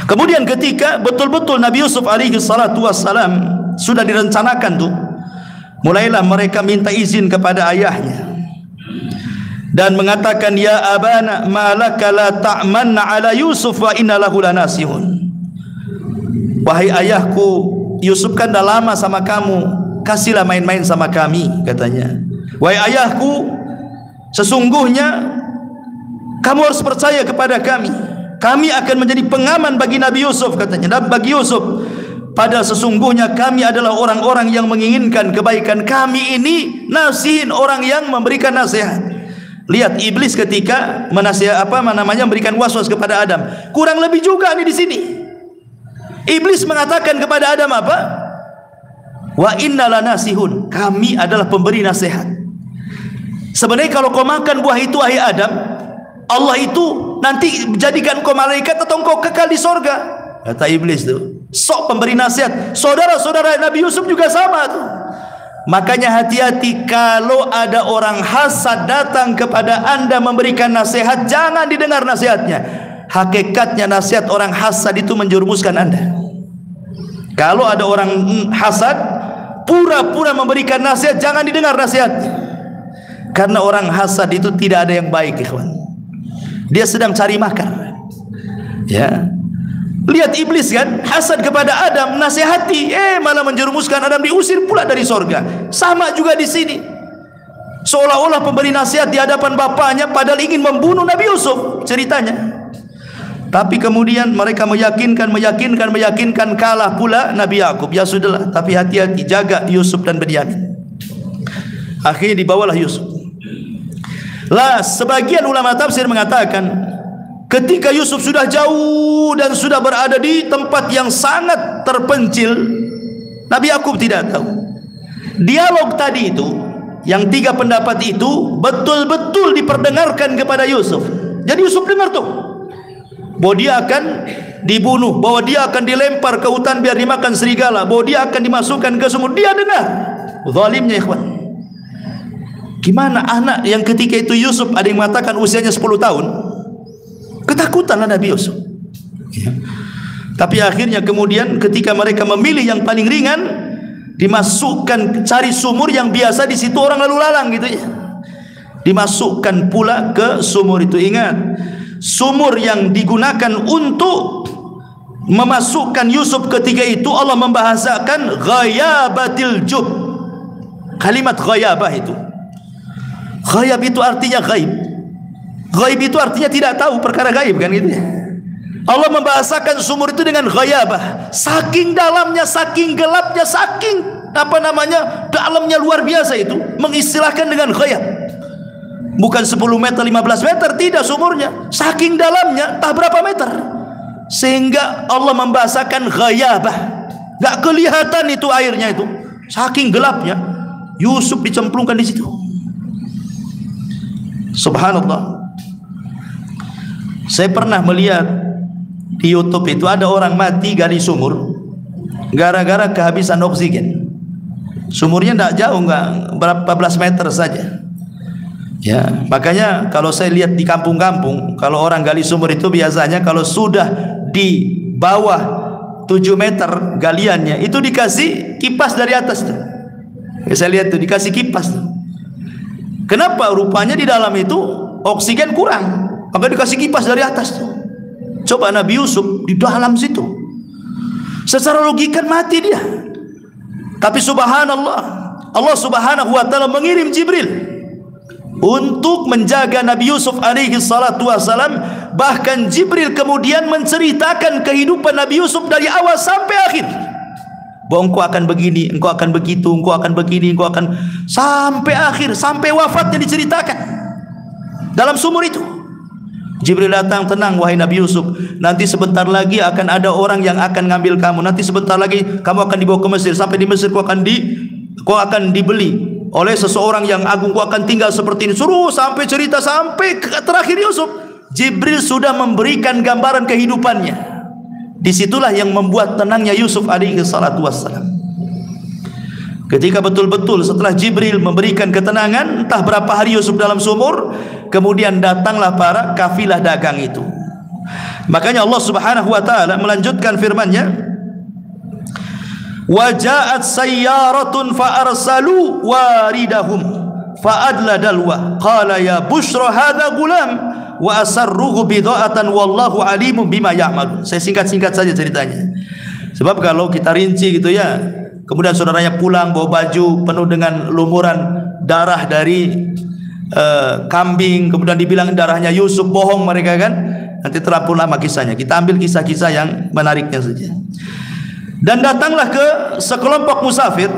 Kemudian ketika betul-betul Nabi Yusuf alaihi salatu wassalam sudah direncanakan tuh, mulailah mereka minta izin kepada ayahnya dan mengatakan, ya abana malaka la ta'manna ala Yusuf wa inna lahu lanasihun. Wahai ayahku, Yusuf kan dah lama sama kamu, kasihlah main-main sama kami, katanya. Wahai ayahku, sesungguhnya kamu harus percaya kepada kami, kami akan menjadi pengaman bagi Nabi Yusuf, katanya. Dan bagi Yusuf, padahal sesungguhnya kami adalah orang-orang yang menginginkan kebaikan. Kami ini nasihin, orang yang memberikan nasihat. Lihat iblis ketika memberikan waswas kepada Adam, kurang lebih juga nih di sini. Iblis mengatakan kepada Adam apa? Wa inna lanasihun, kami adalah pemberi nasihat. Sebenarnya kalau kau makan buah itu, wahai Adam, Allah itu nanti jadikan kau malaikat atau kau kekal di sorga. Kata iblis tuh, sok pemberi nasihat. Saudara-saudara Nabi Yusuf juga sama tuh. Makanya hati-hati kalau ada orang hasad datang kepada anda memberikan nasihat, jangan didengar nasihatnya. Hakikatnya nasihat orang hasad itu menjerumuskan anda. Kalau ada orang hasad pura-pura memberikan nasihat, jangan didengar nasihatnya. Karena orang hasad itu tidak ada yang baik, ikhwan. Dia sedang cari makar. Ya. Lihat iblis kan, hasad kepada Adam, nasihati, malah menjerumuskan Adam, diusir pula dari sorga. Sama juga di sini. Seolah-olah pemberi nasihat di hadapan bapaknya, padahal ingin membunuh Nabi Yusuf ceritanya. Tapi kemudian mereka meyakinkan, kalah pula Nabi Yakub. Ya sudahlah, tapi hati-hati, jaga Yusuf dan Benyamin. Akhirnya dibawalah Yusuf. Lah, sebagian ulama tafsir mengatakan, ketika Yusuf sudah jauh dan sudah berada di tempat yang sangat terpencil, Nabi Yakub tidak tahu. Dialog tadi itu, yang 3 pendapat itu betul-betul diperdengarkan kepada Yusuf. Jadi Yusuf dengar tuh bahwa dia akan dibunuh, bahwa dia akan dilempar ke hutan biar dimakan serigala, bahwa dia akan dimasukkan ke sumur. Dia dengar. Zalimnya ikhwan. Gimana anak yang ketika itu Yusuf ada yang mengatakan usianya 10 tahun. Ketakutanlah Nabi Yusuf. Ya. Tapi akhirnya kemudian ketika mereka memilih yang paling ringan, dimasukkan cari sumur yang biasa di situ orang lalu lalang gitu ya. Dimasukkan pula ke sumur itu. Ingat, sumur yang digunakan untuk memasukkan Yusuf ketika itu Allah membahasakan ghayabatil jub. Kalimat ghayabah itu, ghayab itu artinya gaib. Gaib itu artinya tidak tahu perkara gaib kan gitu ya. Allah membahasakan sumur itu dengan ghayabah. Saking dalamnya, saking gelapnya, saking dalamnya luar biasa itu, mengistilahkan dengan ghayab. Bukan 10 meter, 15 meter, tidak sumurnya. Saking dalamnya, entah berapa meter. Sehingga Allah membahasakan ghayabah. Gak kelihatan itu airnya itu. Saking gelapnya, Yusuf dicemplungkan di situ. Subhanallah. Saya pernah melihat di YouTube itu ada orang mati gali sumur gara-gara kehabisan oksigen. Sumurnya tidak jauh, nggak berapa belas meter saja. Ya, makanya kalau saya lihat di kampung-kampung, kalau orang gali sumur itu biasanya kalau sudah di bawah 7 meter galiannya itu dikasih kipas dari atas tuh. Ya, saya lihat tuh dikasih kipas tuh. Kenapa? Rupanya di dalam itu oksigen kurang, maka dikasih kipas dari atas tuh. Coba Nabi Yusuf di dalam situ, secara logika mati dia. Tapi subhanallah, Allah subhanahu wa ta'ala mengirim Jibril untuk menjaga Nabi Yusuf alaihi salatu wassalam. Bahkan Jibril kemudian menceritakan kehidupan Nabi Yusuf dari awal sampai akhir, bahwa engkau akan begini, engkau akan begitu, engkau akan begini, engkau akan, sampai akhir, sampai wafatnya diceritakan dalam sumur itu. Jibril datang, tenang wahai Nabi Yusuf, nanti sebentar lagi akan ada orang yang akan ngambil kamu, nanti sebentar lagi kamu akan dibawa ke Mesir, sampai di Mesir kau akan dibeli oleh seseorang yang agung, kau akan tinggal seperti ini. Suruh sampai cerita sampai terakhir Yusuf. Jibril sudah memberikan gambaran kehidupannya. Disitulah yang membuat tenangnya Yusuf alaihi salatu wassalam. Ketika betul-betul setelah Jibril memberikan ketenangan, entah berapa hari Yusuf dalam sumur, kemudian datanglah para kafilah dagang itu. Makanya Allah subhanahu wa ta'ala melanjutkan firman-Nya, wa ja'at sayyaratun fa arsalu waridahum fa adla dalwa qala ya bushra hadha gulam wa asarruhu bida'atan wallahu alimun bima ya'malun. Saya singkat-singkat saja ceritanya, sebab kalau kita rinci gitu ya, kemudian saudaranya pulang bawa baju penuh dengan lumuran darah dari kambing, kemudian dibilang darahnya Yusuf, bohong mereka kan, nanti terlalu lama kisahnya. Kita ambil kisah-kisah yang menariknya saja. Dan datanglah ke sekelompok musafir,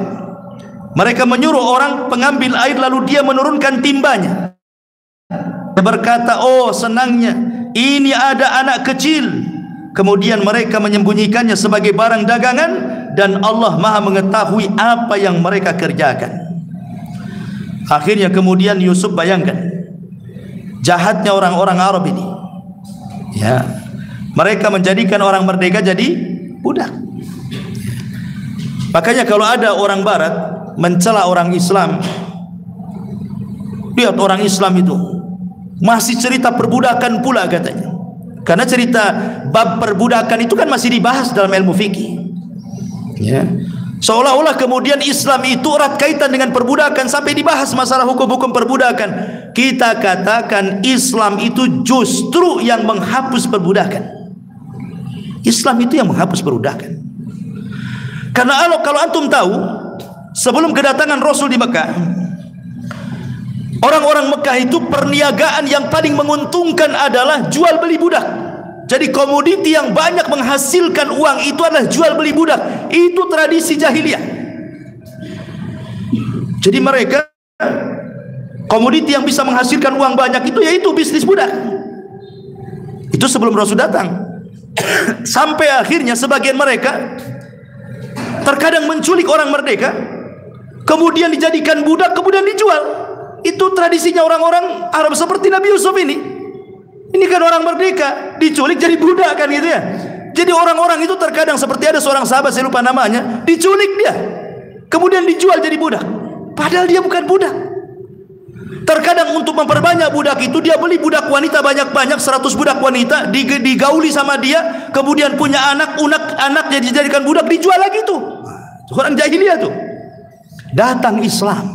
mereka menyuruh orang pengambil air, lalu dia menurunkan timbanya. Dia berkata, oh senangnya ini ada anak kecil. Kemudian mereka menyembunyikannya sebagai barang dagangan, dan Allah maha mengetahui apa yang mereka kerjakan. Akhirnya kemudian Yusuf, bayangkan jahatnya orang-orang Arab ini ya, mereka menjadikan orang merdeka jadi budak. Makanya kalau ada orang barat mencela orang Islam, lihat orang Islam itu masih cerita perbudakan pula katanya, karena cerita bab perbudakan itu kan masih dibahas dalam ilmu fikih ya. Seolah-olah kemudian Islam itu erat kaitan dengan perbudakan, sampai dibahas masalah hukum-hukum perbudakan. Kita katakan Islam itu justru yang menghapus perbudakan. Islam itu yang menghapus perbudakan. Karena kalau antum tahu, sebelum kedatangan Rasul di Mekah, orang-orang Mekah itu perniagaan yang paling menguntungkan adalah jual beli budak. Jadi komoditi yang banyak menghasilkan uang itu adalah jual beli budak. Itu tradisi jahiliyah. Jadi mereka, komoditi yang bisa menghasilkan uang banyak itu yaitu bisnis budak. Itu sebelum Rasul datang. Sampai akhirnya sebagian mereka terkadang menculik orang merdeka, kemudian dijadikan budak, kemudian dijual. Itu tradisinya orang-orang Arab seperti Nabi Yusuf ini. Ini kan orang merdeka, diculik jadi budak kan gitu ya. Jadi orang-orang itu terkadang seperti ada seorang sahabat, saya lupa namanya, diculik dia, kemudian dijual jadi budak, padahal dia bukan budak. Terkadang untuk memperbanyak budak itu, dia beli budak wanita banyak-banyak, 100 budak wanita, digauli sama dia, kemudian punya anak dijadikan budak, dijual lagi tuh. Orang jahiliyah tuh. Datang Islam,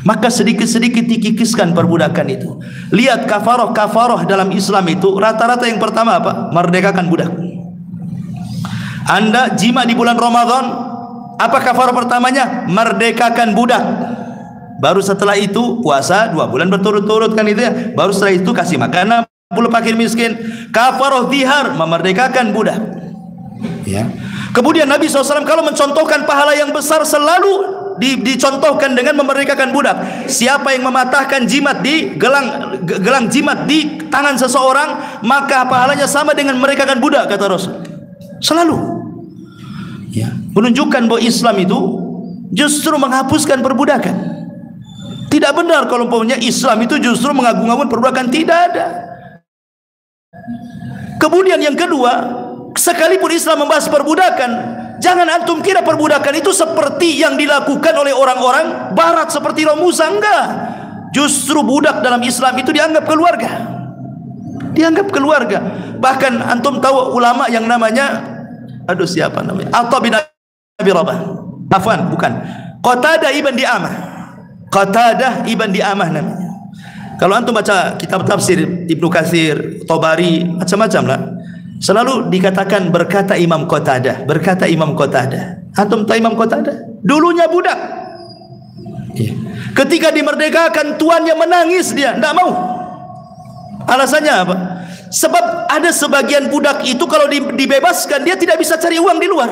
maka sedikit-sedikit dikikiskan perbudakan itu. Lihat kafaroh dalam Islam itu, rata-rata yang pertama apa? Merdekakan budak. Anda jima di bulan Ramadan, apa kafaroh pertamanya? Merdekakan budak. Baru setelah itu puasa 2 bulan berturut-turut kan itu ya. Baru setelah itu kasih makan 60 fakir miskin. Kafaroh zihar, memerdekakan budak. Ya. Kemudian Nabi SAW kalau mencontohkan pahala yang besar selalu dicontohkan dengan memerdekakan budak. Siapa yang mematahkan jimat di gelang jimat di tangan seseorang, maka pahalanya sama dengan memerdekakan budak, kata Rasul. Selalu. Ya, menunjukkan bahwa Islam itu justru menghapuskan perbudakan. Tidak benar kalau umpamanya Islam itu justru mengagung-agungkan perbudakan, tidak ada. Kemudian yang kedua, sekalipun Islam membahas perbudakan, jangan antum kira perbudakan itu seperti yang dilakukan oleh orang-orang barat seperti Romusa, enggak. Justru budak dalam Islam itu dianggap keluarga. Dianggap keluarga. Bahkan antum tahu ulama yang namanya, siapa namanya? Atha bin Abi Rabah. Afwan, bukan. Qatadah ibn Di'amah. Qatadah ibn Di'amah namanya. Kalau antum baca kitab tafsir Ibnu Katsir, Tabari, macam-macam lah, selalu dikatakan berkata Imam Qatadah, berkata Imam Qatadah. Antum tahu Imam Qatadah? Dulunya budak. Ketika dimerdekakan, tuannya menangis, dia tidak mau. Alasannya apa? Sebab ada sebagian budak itu kalau dibebaskan, dia tidak bisa cari uang di luar.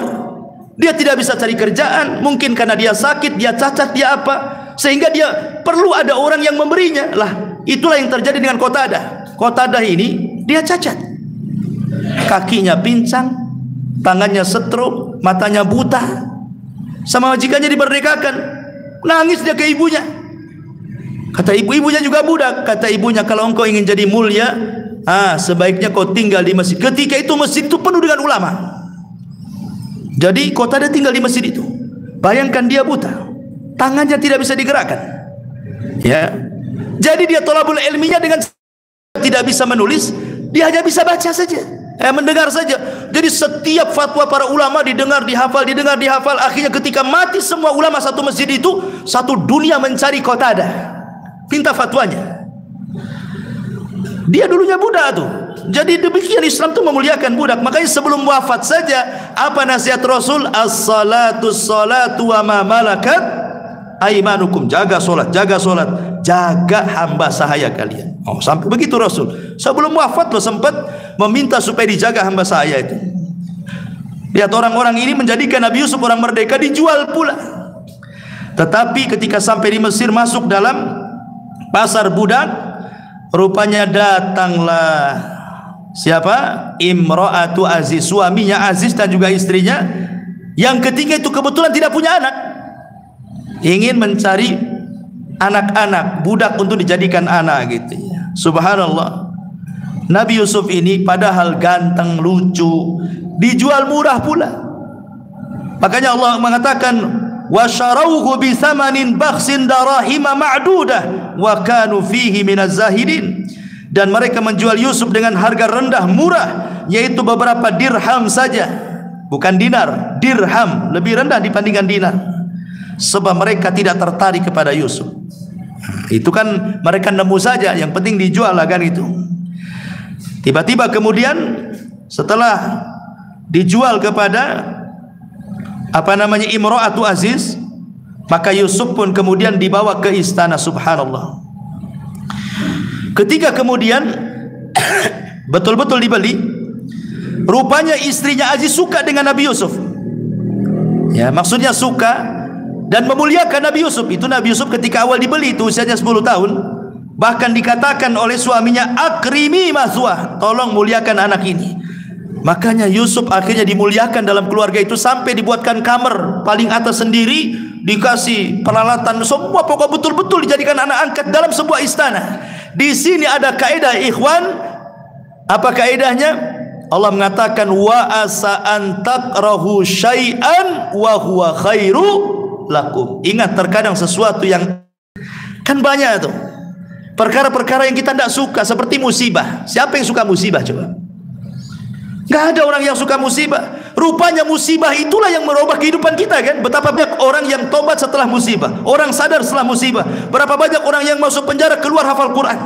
Dia tidak bisa cari kerjaan, mungkin karena dia sakit, dia cacat, dia apa, sehingga dia perlu ada orang yang memberinya. Lah, itulah yang terjadi dengan Qatadah. Qatadah ini dia cacat, kakinya pincang, tangannya stroke, matanya buta. Sama majikannya dimerdekakan, nangis dia ke ibunya. Kata ibunya juga budak. Kata ibunya, kalau engkau ingin jadi mulia, sebaiknya kau tinggal di masjid. Ketika itu masjid itu penuh dengan ulama. Jadi Qatadah tinggal di masjid itu. Bayangkan dia buta, tangannya tidak bisa digerakkan. Ya, jadi dia thalabul ilminya dengan tidak bisa menulis, dia hanya bisa baca saja, mendengar saja. Jadi setiap fatwa para ulama didengar, dihafal, didengar, dihafal. Akhirnya ketika mati semua ulama satu masjid itu, satu dunia mencari Qatadah, minta fatwanya. Dia dulunya budak tuh. Jadi demikian Islam itu memuliakan budak. Makanya sebelum wafat saja, apa nasihat Rasul? As-salatu wa ma malakat aimanukum. Jaga solat, jaga hamba sahaya kalian. Sampai begitu Rasul. Sebelum wafat loh sempat meminta supaya dijaga hamba sahaya itu. Lihat orang-orang ini menjadikan Nabi Yusuf orang merdeka, dijual pula. Tetapi ketika sampai di Mesir, masuk dalam pasar budak, rupanya datanglah siapa? Imra'atu Aziz, suaminya Aziz dan juga istrinya, yang ketika itu kebetulan tidak punya anak, ingin mencari anak-anak budak untuk dijadikan anak gitu ya. Subhanallah, Nabi Yusuf ini padahal ganteng, lucu, dijual murah pula. Makanya Allah mengatakan, wa syarauhu bi thamanin bakhsin darahima ma'dudah wa kanu fihi minaz zahidin. Dan mereka menjual Yusuf dengan harga rendah, murah, yaitu beberapa dirham saja, bukan dinar, dirham, lebih rendah dibandingkan dinar. Sebab mereka tidak tertarik kepada Yusuf. Itu kan mereka nemu saja, yang penting dijual lah kan itu. Tiba-tiba kemudian setelah dijual kepada Imra'atu Aziz, maka Yusuf pun kemudian dibawa ke istana. Subhanallah. Ketika kemudian betul-betul dibeli, rupanya istrinya Aziz suka dengan Nabi Yusuf. Ya, maksudnya suka dan memuliakan Nabi Yusuf. Itu Nabi Yusuf ketika awal dibeli itu usianya 10 tahun. Bahkan dikatakan oleh suaminya, akrimi maswah, tolong muliakan anak ini. Makanya Yusuf akhirnya dimuliakan dalam keluarga itu, sampai dibuatkan kamar paling atas sendiri, dikasih peralatan semua, pokok betul-betul dijadikan anak angkat dalam sebuah istana. Di sini ada kaidah ikhwan. Apa kaidahnya? Allah mengatakan wa asa an takrahu syai'an wa huwa khairu lakum. Ingat, terkadang sesuatu yang kan banyak tuh perkara-perkara yang kita tidak suka, seperti musibah. Siapa yang suka musibah coba? Enggak ada orang yang suka musibah. Rupanya musibah itulah yang merubah kehidupan kita kan. Betapa banyak orang yang tobat setelah musibah, orang sadar setelah musibah. Berapa banyak orang yang masuk penjara keluar hafal Quran.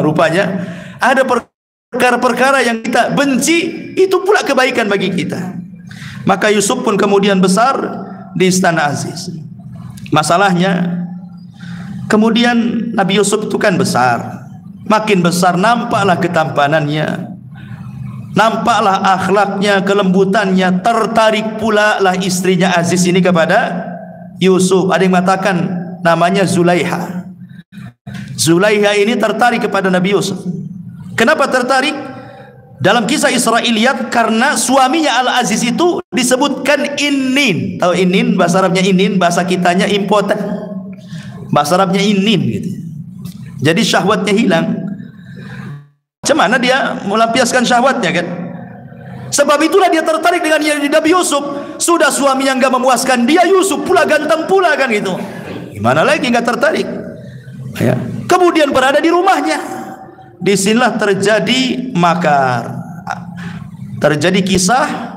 Rupanya ada perkara-perkara yang kita benci, itu pula kebaikan bagi kita. Maka Yusuf pun kemudian besar di istana Aziz. Masalahnya kemudian Nabi Yusuf itu kan besar, makin besar nampaklah ketampanannya, nampaklah akhlaknya, kelembutannya. Tertarik pula lah istrinya Aziz ini kepada Yusuf. Ada yang mengatakan namanya Zulaiha. Zulaiha ini tertarik kepada Nabi Yusuf. Kenapa tertarik? Dalam kisah Israiliyat, karena suaminya Al-Aziz itu disebutkan Inin. Tahu Inin? Bahasa Arabnya Inin, bahasa kitanya impoten. Bahasa Arabnya Inin gitu. Jadi syahwatnya hilang. Macam mana dia melampiaskan syahwatnya kan? Sebab itulah dia tertarik dengan Nabi Yusuf. Sudah suaminya enggak memuaskan dia, Yusuf pula ganteng pula kan gitu. Gimana lagi enggak tertarik? Ya. Kemudian berada di rumahnya. Disinilah terjadi makar. Terjadi kisah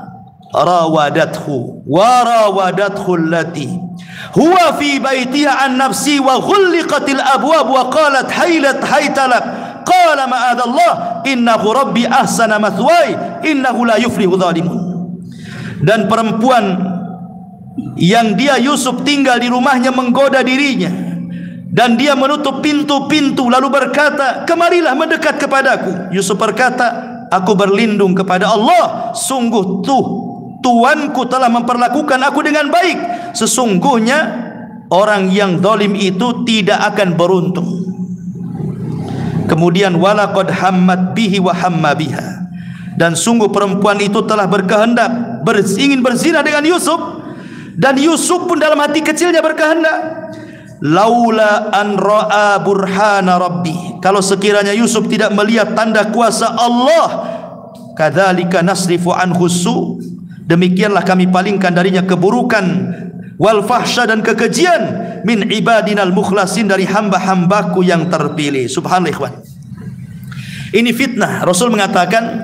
rawadathu wa rawadathu allati huwa fi baitiha an nafsi wa ghulqatil abwab wa qalat haylat haytalak qala ma'adallah innahu rabbi ahsana mathwaya innahu la yuflihu dhalimun. Dan perempuan yang dia Yusuf tinggal di rumahnya menggoda dirinya, dan dia menutup pintu-pintu lalu berkata, kemarilah mendekat kepadaku. Yusuf berkata, aku berlindung kepada Allah, sungguh Tuanku telah memperlakukan aku dengan baik. Sesungguhnya orang yang zalim itu tidak akan beruntung. Kemudian walaqad hammat bihi wa hamma biha. Dan sungguh perempuan itu telah berkehendak ingin berzina dengan Yusuf, dan Yusuf pun dalam hati kecilnya berkehendak. Laula an ra'a burhana rabbi, kalau sekiranya Yusuf tidak melihat tanda kuasa Allah, kadzalika nasrifu anhu su, demikianlah kami palingkan darinya keburukan, wal fahsya dan kekejian, min ibadinal mukhlasin, dari hamba-hambaku yang terpilih. Subhanallah ikhwan. Ini fitnah. Rasul mengatakan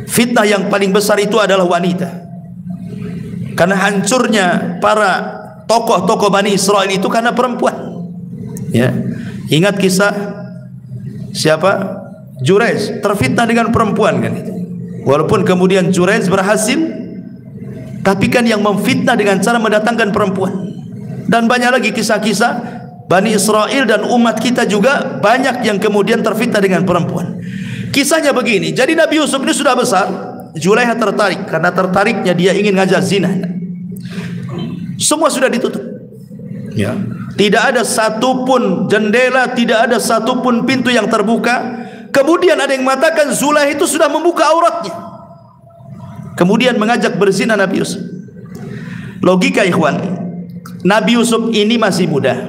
fitnah yang paling besar itu adalah wanita. Karena hancurnya para tokoh-tokoh Bani Israel itu karena perempuan. Ya, ingat kisah siapa? Jurayj terfitnah dengan perempuan kan itu. Walaupun kemudian Jurayj berhasil, tapi kan yang memfitnah dengan cara mendatangkan perempuan. Dan banyak lagi kisah-kisah Bani Israel dan umat kita juga banyak yang kemudian terfitnah dengan perempuan. Kisahnya begini. Jadi Nabi Yusuf ini sudah besar, Zulaiha tertarik, karena tertariknya dia ingin ngajak zina. Semua sudah ditutup, ya. Tidak ada satupun jendela, tidak ada satupun pintu yang terbuka. Kemudian ada yang mengatakan Zulaiha itu sudah membuka auratnya, kemudian mengajak berzina Nabi Yusuf. Logika ikhwan, Nabi Yusuf ini masih muda,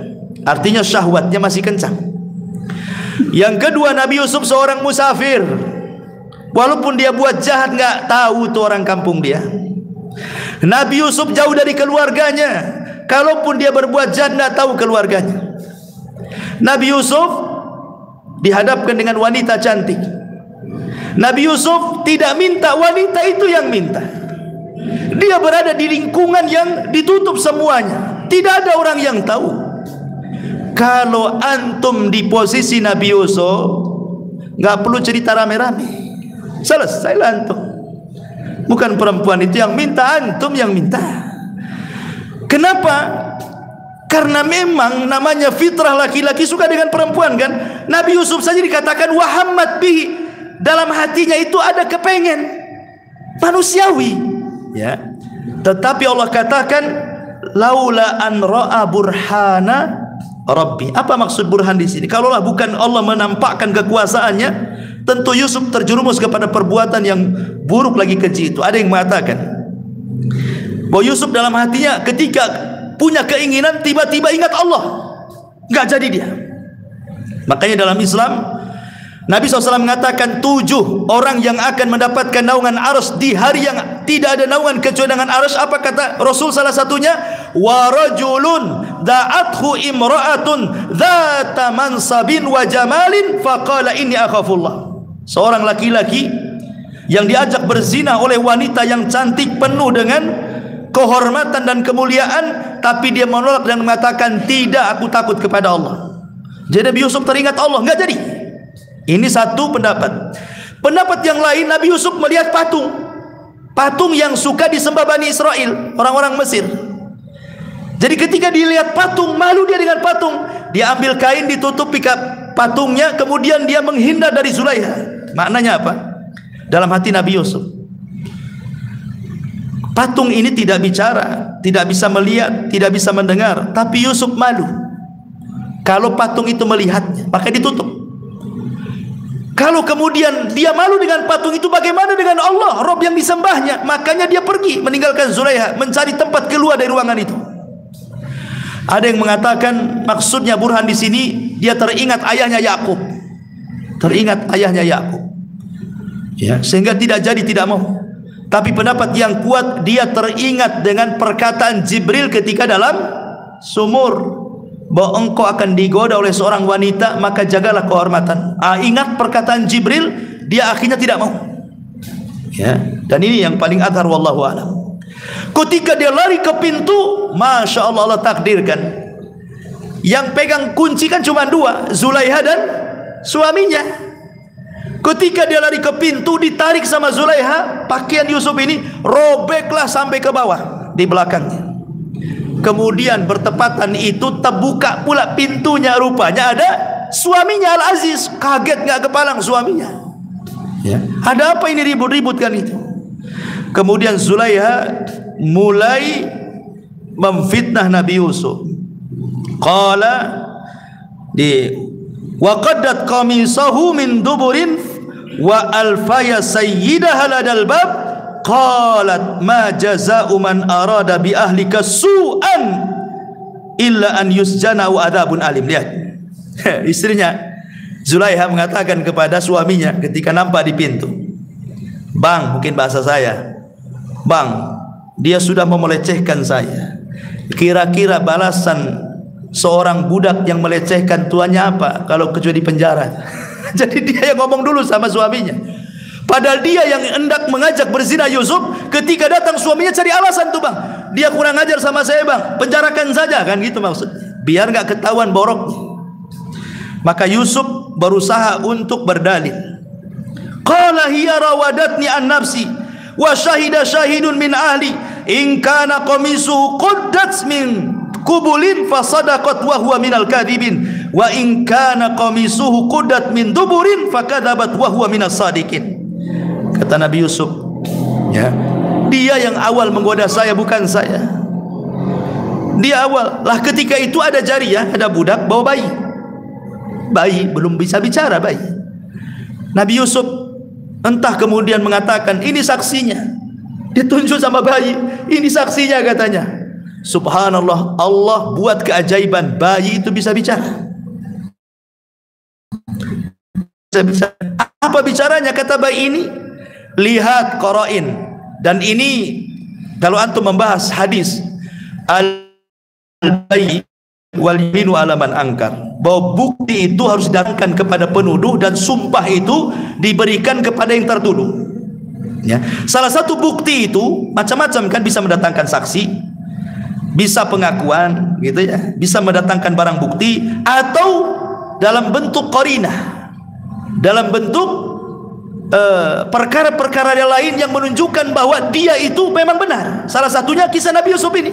artinya syahwatnya masih kencang. Yang kedua, Nabi Yusuf seorang musafir. Walaupun dia buat jahat, nggak tahu tuh orang kampung dia. Nabi Yusuf jauh dari keluarganya. Kalaupun dia berbuat jahat, tidak tahu keluarganya. Nabi Yusuf dihadapkan dengan wanita cantik. Nabi Yusuf tidak minta, wanita itu yang minta. Dia berada di lingkungan yang ditutup semuanya, tidak ada orang yang tahu. Kalau antum di posisi Nabi Yusuf, nggak perlu cerita rame-rame, selesailah antum. Bukan perempuan itu yang minta, antum yang minta. Kenapa? Karena memang namanya fitrah laki-laki suka dengan perempuan kan. Nabi Yusuf saja dikatakan wahammat bihi, dalam hatinya itu ada kepengen manusiawi, ya. Tetapi Allah katakan laula an ra'a burhana rabbi. Apa maksud burhan di sini? Kalaulah bukan Allah menampakkan kekuasaannya, tentu Yusuf terjerumus kepada perbuatan yang buruk lagi keji itu. Ada yang mengatakan Bahwa Yusuf dalam hatinya ketika punya keinginan tiba-tiba ingat Allah, nggak jadi dia. Makanya dalam Islam Nabi SAW mengatakan 7 orang yang akan mendapatkan naungan arsy di hari yang tidak ada naungan kecuali dengan arsy. Apa kata Rasul salah satunya? Wa rajulun da'athu imra'atun dzata mansabin wa jamalin faqala inni akhafullah. Seorang laki-laki yang diajak berzina oleh wanita yang cantik penuh dengan kehormatan dan kemuliaan, tapi dia menolak dan mengatakan tidak, aku takut kepada Allah. Jadi Nabi Yusuf teringat Allah, nggak jadi. Ini satu pendapat. Pendapat yang lain, Nabi Yusuf melihat patung yang suka disembah Bani Israel, orang-orang Mesir. Jadi ketika dilihat patung, malu dia dengan patung. Dia ambil kain ditutupi patungnya, kemudian dia menghindar dari Zulaikha. Maknanya apa? Dalam hati Nabi Yusuf, patung ini tidak bicara, tidak bisa melihat, tidak bisa mendengar, tapi Yusuf malu. Kalau patung itu melihatnya, maka ditutup. Kalau kemudian dia malu dengan patung itu, bagaimana dengan Allah, Rob yang disembahnya? Makanya dia pergi meninggalkan Zulaikha, mencari tempat keluar dari ruangan itu. Ada yang mengatakan maksudnya Burhan di sini, dia teringat ayahnya Yakub, ya, sehingga tidak jadi, tidak mau. Tapi pendapat yang kuat, dia teringat dengan perkataan Jibril ketika dalam sumur, bahwa engkau akan digoda oleh seorang wanita, maka jagalah kehormatan. Ingat perkataan Jibril, dia akhirnya tidak mau. Ya, dan ini yang paling athar, wallahu a'lam. Ketika dia lari ke pintu, masya Allah, Allah takdirkan yang pegang kunci kan cuma 2, Zulaikha dan suaminya. Ketika dia lari ke pintu, ditarik sama Zulaikha, pakaian Yusuf ini robeklah sampai ke bawah di belakangnya. Kemudian bertepatan itu terbuka pula pintunya, rupanya ada suaminya Al-Aziz. Kaget nggak kepalang suaminya, ya. Ada apa ini, ribut-ribut kan itu. Kemudian Zulaikha mulai memfitnah Nabi Yusuf. Qala wa qaddat qamisahu min duburin wa alfaya sayyidaha ladal bab qalat ma jazaa'u man arada bi ahlika su'an illa an yusjana wa adabun alim. Lihat, istrinya Zulaikha mengatakan kepada suaminya ketika nampak di pintu, "Bang," mungkin bahasa saya, "Bang, dia sudah melecehkan saya. Kira-kira balasan seorang budak yang melecehkan tuannya apa kalau kecuali penjara?" Jadi dia yang ngomong dulu sama suaminya. Padahal dia yang hendak mengajak berzina Yusuf, ketika datang suaminya cari alasan tuh, "Bang, dia kurang ajar sama saya, Bang, penjarakan saja," kan gitu maksudnya, biar nggak ketahuan borok. Maka Yusuf berusaha untuk berdalil. Qala hiya rawadatni an nafsi wa syahida syahidun min ahli in kana qamisuhu quddat min kubulin fasadaqat wa huwa minal kadhibin wa in kana qamisuhu quddat min duburin fakadzabat wa huwa minas sadiqin. Kata Nabi Yusuf, ya, dia yang awal menggoda saya, bukan saya. Dia awal. Lah ketika itu ada jariyah, ada budak bawa bayi. Bayi belum bisa bicara, bayi. Nabi Yusuf entah kemudian mengatakan, "Ini saksinya." Ditunjuk sama bayi, "Ini saksinya," katanya. Subhanallah, Allah buat keajaiban, bayi itu bisa bicara. Apa bicaranya? Kata bayi ini, "Lihat qara'in." Dan ini kalau antum membahas hadis al-bayyi wal yaminu ala man angkar, bahwa bukti itu harus didatangkan kepada penuduh dan sumpah itu diberikan kepada yang tertuduh, ya. Salah satu bukti itu macam-macam kan, bisa mendatangkan saksi, bisa pengakuan gitu ya, bisa mendatangkan barang bukti, atau dalam bentuk qarinah, dalam bentuk perkara-perkara yang lain yang menunjukkan bahwa dia itu memang benar. Salah satunya kisah Nabi Yusuf ini.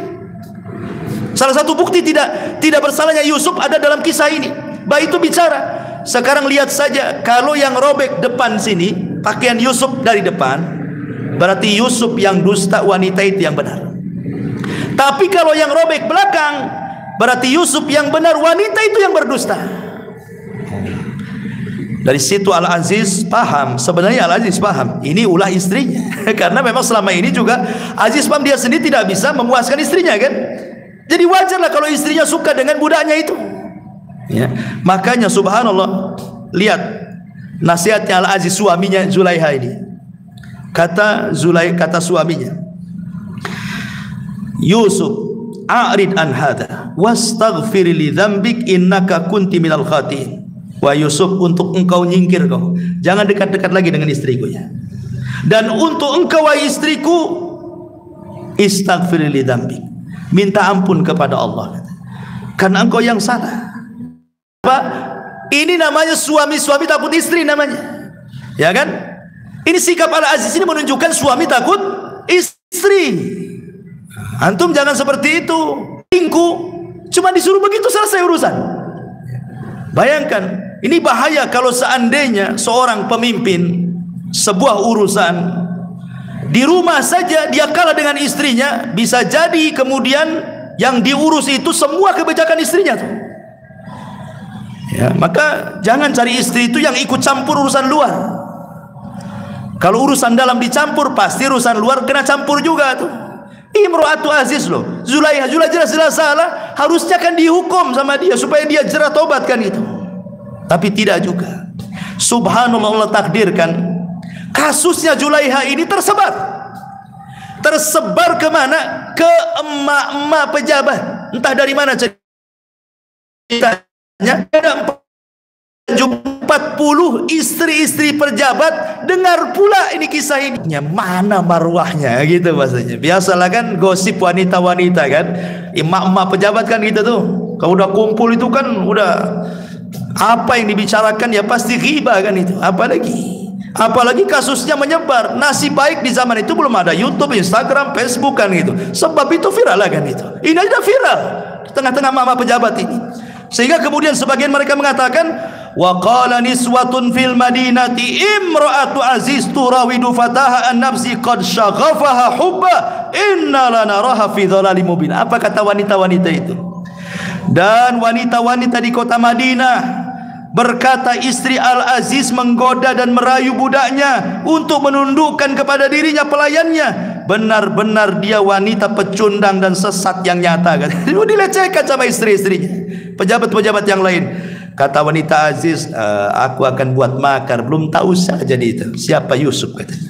Salah satu bukti tidak bersalahnya Yusuf ada dalam kisah ini. Bayi itu bicara. Sekarang lihat saja, kalau yang robek depan sini pakaian Yusuf dari depan, berarti Yusuf yang dusta, wanita itu yang benar. Tapi kalau yang robek belakang, berarti Yusuf yang benar, wanita itu yang berdusta. Dari situ Al-Aziz paham, sebenarnya Al-Aziz paham ini ulah istrinya. Karena memang selama ini juga Aziz paham dia sendiri tidak bisa memuaskan istrinya kan. Jadi wajarlah kalau istrinya suka dengan budaknya itu. Ya. Makanya subhanallah, lihat nasihatnya Al-Aziz suaminya Zulaiha ini. Kata suaminya, Yusuf, a'rid an hadha wastaghfir li dzambik innaka kunti minal khatiin. Wahai Yusuf, untuk engkau nyingkir kau, jangan dekat-dekat lagi dengan istriku ya. Dan untuk engkau wahai istriku, istaghfir li dzambik, minta ampun kepada Allah, karena engkau yang salah. Apa? Ini namanya suami-suami takut istri namanya. Ya kan? Ini sikap Al-Aziz ini menunjukkan suami takut istri. Antum jangan seperti itu. Tingku cuma disuruh begitu selesai urusan. Bayangkan, ini bahaya kalau seandainya seorang pemimpin sebuah urusan di rumah saja dia kalah dengan istrinya, bisa jadi kemudian yang diurus itu semua kebijakan istrinya tuh. Ya, maka jangan cari istri itu yang ikut campur urusan luar. Kalau urusan dalam dicampur, pasti urusan luar kena campur juga tuh. Imro'atu Aziz loh, Zulaiha jelas-jelas salah, harusnya kan dihukum sama dia supaya dia jerah tobat kan itu. Tapi tidak juga. Subhanallah, Allah takdirkan kasusnya Zulaiha ini tersebar kemana? Ke emak-emak pejabat. Entah dari mana ceritanya, ada 40 istri-istri pejabat dengar pula ini kisah ini. Mana marwahnya gitu bahasanya. Biasalah kan gosip wanita-wanita kan, emak-emak pejabat kan gitu tuh. Kalau udah kumpul itu kan udah apa yang dibicarakan ya pasti ghibah kan itu. Apalagi kasusnya menyebar. Nasib baik di zaman itu belum ada YouTube, Instagram, Facebook kan gitu. Sebab itu viral lah kan itu. Ini aja viral di tengah-tengah mama pejabat ini. Sehingga kemudian sebagian mereka mengatakan, wa qala niswatun fil madinati imra'atu aziz turawidu fataha an nafsi qad syaghafaha hubba inna lanaraha fi dhalalim mubin. Apa kata wanita-wanita itu? Dan wanita-wanita di kota Madinah berkata, istri Al-Aziz menggoda dan merayu budaknya untuk menundukkan kepada dirinya pelayannya. Benar-benar dia wanita pecundang dan sesat yang nyata. Dilecehkan sama istri-istrinya, pejabat-pejabat yang lain. Kata wanita Aziz, aku akan buat makar. Belum tahu saja itu siapa Yusuf katanya.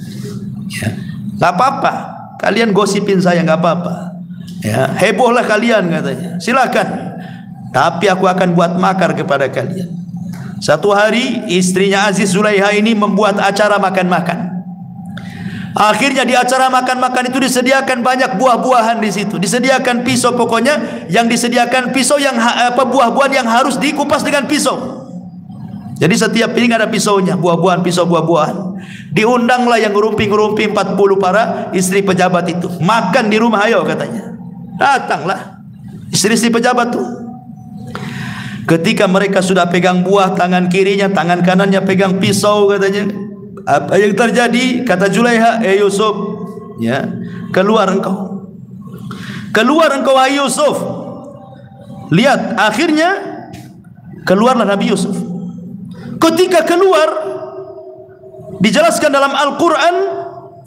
Ya, nggak apa-apa, kalian gosipin saya nggak apa-apa. Ya, hebohlah kalian katanya. Silakan. Tapi aku akan buat makar kepada kalian. Satu hari istrinya Aziz, Zulaiha ini membuat acara makan-makan. Akhirnya di acara makan-makan itu disediakan banyak buah-buahan di situ. Disediakan pisau, pokoknya yang disediakan pisau yang buah-buahan yang harus dikupas dengan pisau. Jadi setiap piring ada pisaunya, buah-buahan, pisau buah-buahan. Diundanglah yang ngerumpi-ngerumpi 40 para istri pejabat itu. Makan di rumah ayo katanya. Datanglah istri-istri pejabat tuh. Ketika mereka sudah pegang buah, tangan kirinya, tangan kanannya pegang pisau katanya. Apa yang terjadi? Kata Zulaiha, Yusuf, ya, keluar engkau. Keluar engkau wahai Yusuf. Lihat, akhirnya keluarlah Nabi Yusuf. Ketika keluar, dijelaskan dalam Al-Quran,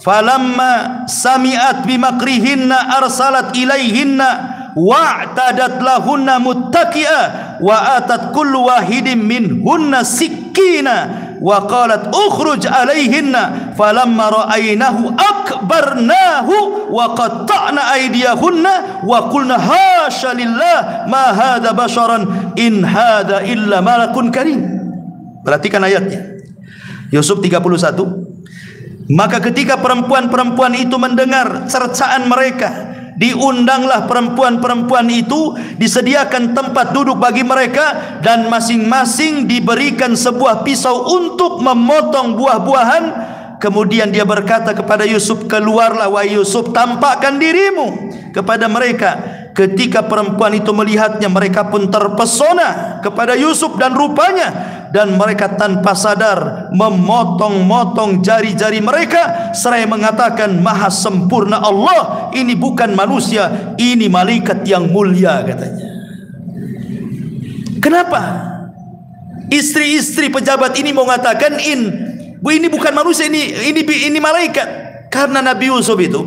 falamma sami'at bimakrihinna arsalat ilaihinna wa'tadat lahunna muttaqi'a wa atat kullu wahidin minhunna sikkina wa qalat ukhruj alaihinna falamma ra'aynahu akbarnahu wa qatta'na aydiyahunna wa qulna hasya lillah ma hadha basharan in hadha illa malakun karim. Perhatikan ayatnya, Yusuf 31. Maka ketika perempuan-perempuan itu mendengar cercaan mereka, diundanglah perempuan-perempuan itu, disediakan tempat duduk bagi mereka, dan masing-masing diberikan sebuah pisau untuk memotong buah-buahan. Kemudian dia berkata kepada Yusuf, keluarlah wahai Yusuf, tampakkan dirimu kepada mereka. Ketika perempuan itu melihatnya, mereka pun terpesona kepada Yusuf dan rupanya, dan mereka tanpa sadar memotong-motong jari-jari mereka seraya mengatakan, maha sempurna Allah, ini bukan manusia, ini malaikat yang mulia katanya. Kenapa? Istri-istri pejabat ini mau mengatakan ini bukan manusia, ini malaikat. Karena Nabi Yusuf itu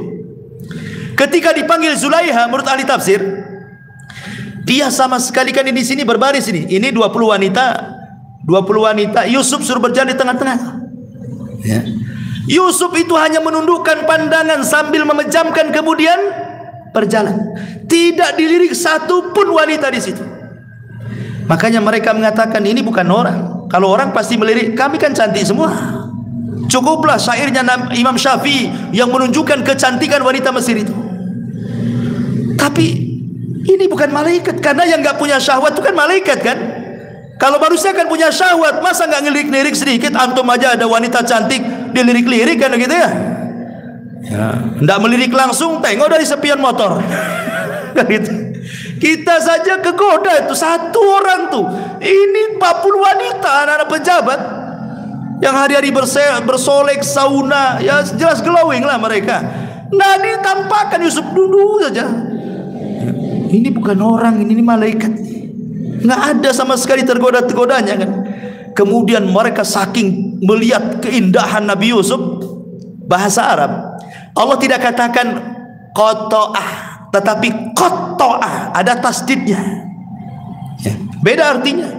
ketika dipanggil Zulaiha, menurut ahli tafsir, dia sama sekali kan di sini berbaris ini 20 wanita, Yusuf suruh berjalan di tengah-tengah. Ya. Yusuf itu hanya menundukkan pandangan sambil memejamkan, kemudian berjalan. Tidak dilirik satu pun wanita di situ. Makanya mereka mengatakan ini bukan orang. Kalau orang pasti melirik, kami kan cantik semua. Cukuplah syairnya Imam Syafi'i yang menunjukkan kecantikan wanita Mesir itu. Tapi ini bukan malaikat, karena yang nggak punya syahwat itu kan malaikat kan. Kalau manusia kan punya syahwat, masa nggak ngelirik-lirik sedikit? Antum aja ada wanita cantik dilirik-lirik kan gitu ya? Ya, nggak melirik langsung, tengok dari sepion motor. Gitu. Kita saja kegoda itu satu orang tuh. Ini 40 wanita, anak-anak pejabat yang hari-hari bersolek, sauna, ya jelas glowing lah mereka. Nah, ditampakkan Yusuf dulu saja. Ini bukan orang, ini malaikat. Nggak ada sama sekali tergoda-tergodanya kan. Kemudian mereka saking melihat keindahan Nabi Yusuf, bahasa Arab Allah tidak katakan qata'ah, tetapi qata'ah, ada tasdidnya. Ya, beda artinya.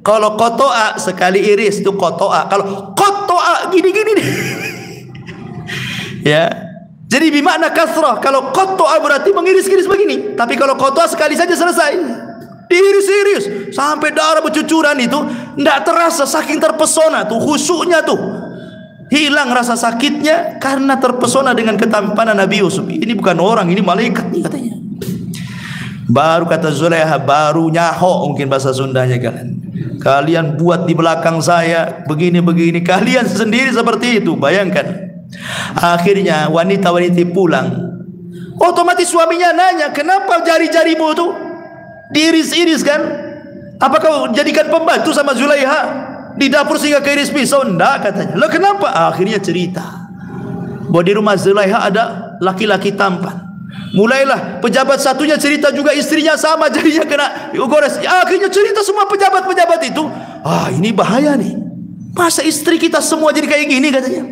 Kalau qata'ah sekali iris itu qata'ah. Kalau qata'ah gini-gini nih. Ya. Jadi bermakna kasrah. Kalau qata'ah berarti mengiris-iris begini. Tapi kalau qata'ah sekali saja selesai. Diiris-iris sampai darah bercucuran itu enggak terasa, saking terpesona tuh, khusyuknya tuh. Hilang rasa sakitnya karena terpesona dengan ketampanan Nabi Yusuf. Ini bukan orang, ini malaikat nih katanya. Baru kata Zulaiha, baru nyaho mungkin bahasa Sundanya kalian. Kalian buat di belakang saya begini-begini, kalian sendiri seperti itu. Bayangkan. Akhirnya wanita-wanita pulang. Otomatis suaminya nanya, kenapa jari-jarimu tuh diiris-iris kan? Apa kau jadikan pembantu sama Zulaiha di dapur sehingga keiris pisau? Enggak katanya. Loh kenapa? Akhirnya cerita bahwa di rumah Zulaiha ada laki-laki tampan. Mulailah pejabat satunya cerita juga istrinya sama, jadinya kena gores. Akhirnya cerita semua pejabat-pejabat itu. Ah, ini bahaya nih. Masa istri kita semua jadi kayak gini katanya.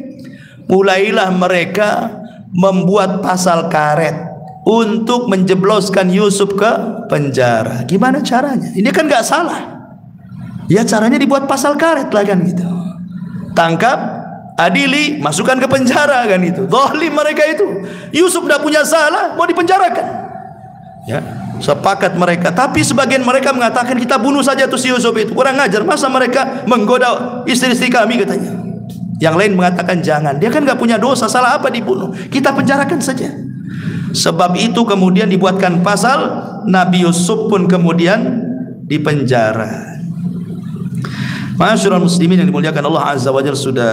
Mulailah mereka membuat pasal karet untuk menjebloskan Yusuf ke penjara. Gimana caranya? Ini kan nggak salah. Ya caranya dibuat pasal karet lah kan gitu. Tangkap, adili, masukkan ke penjara kan itu. Zalim mereka itu. Yusuf tidak punya salah, mau dipenjarakan. Ya, sepakat mereka. Tapi sebagian mereka mengatakan kita bunuh saja tuh si Yusuf itu. Kurang ajar, masa mereka menggoda istri-istri kami katanya. Yang lain mengatakan jangan. Dia kan nggak punya dosa, salah apa dibunuh? Kita penjarakan saja. Sebab itu kemudian dibuatkan pasal, Nabi Yusuf pun kemudian dipenjara. Masyarul muslimin yang dimuliakan Allah Azza wa Jalla, sudah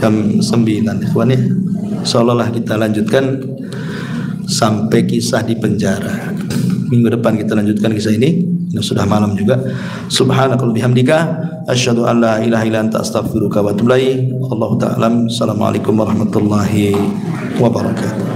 jam 9 ikhwan ya. Insyaallah kita lanjutkan sampai kisah di penjara. Minggu depan kita lanjutkan kisah ini. Sudah malam juga. Subhanakallahumma bihamdika asyhadu an la ilaha illa anta astaghfiruka wa atubu ilaik. Allahu ta'ala. Assalamualaikum warahmatullahi wabarakatuh.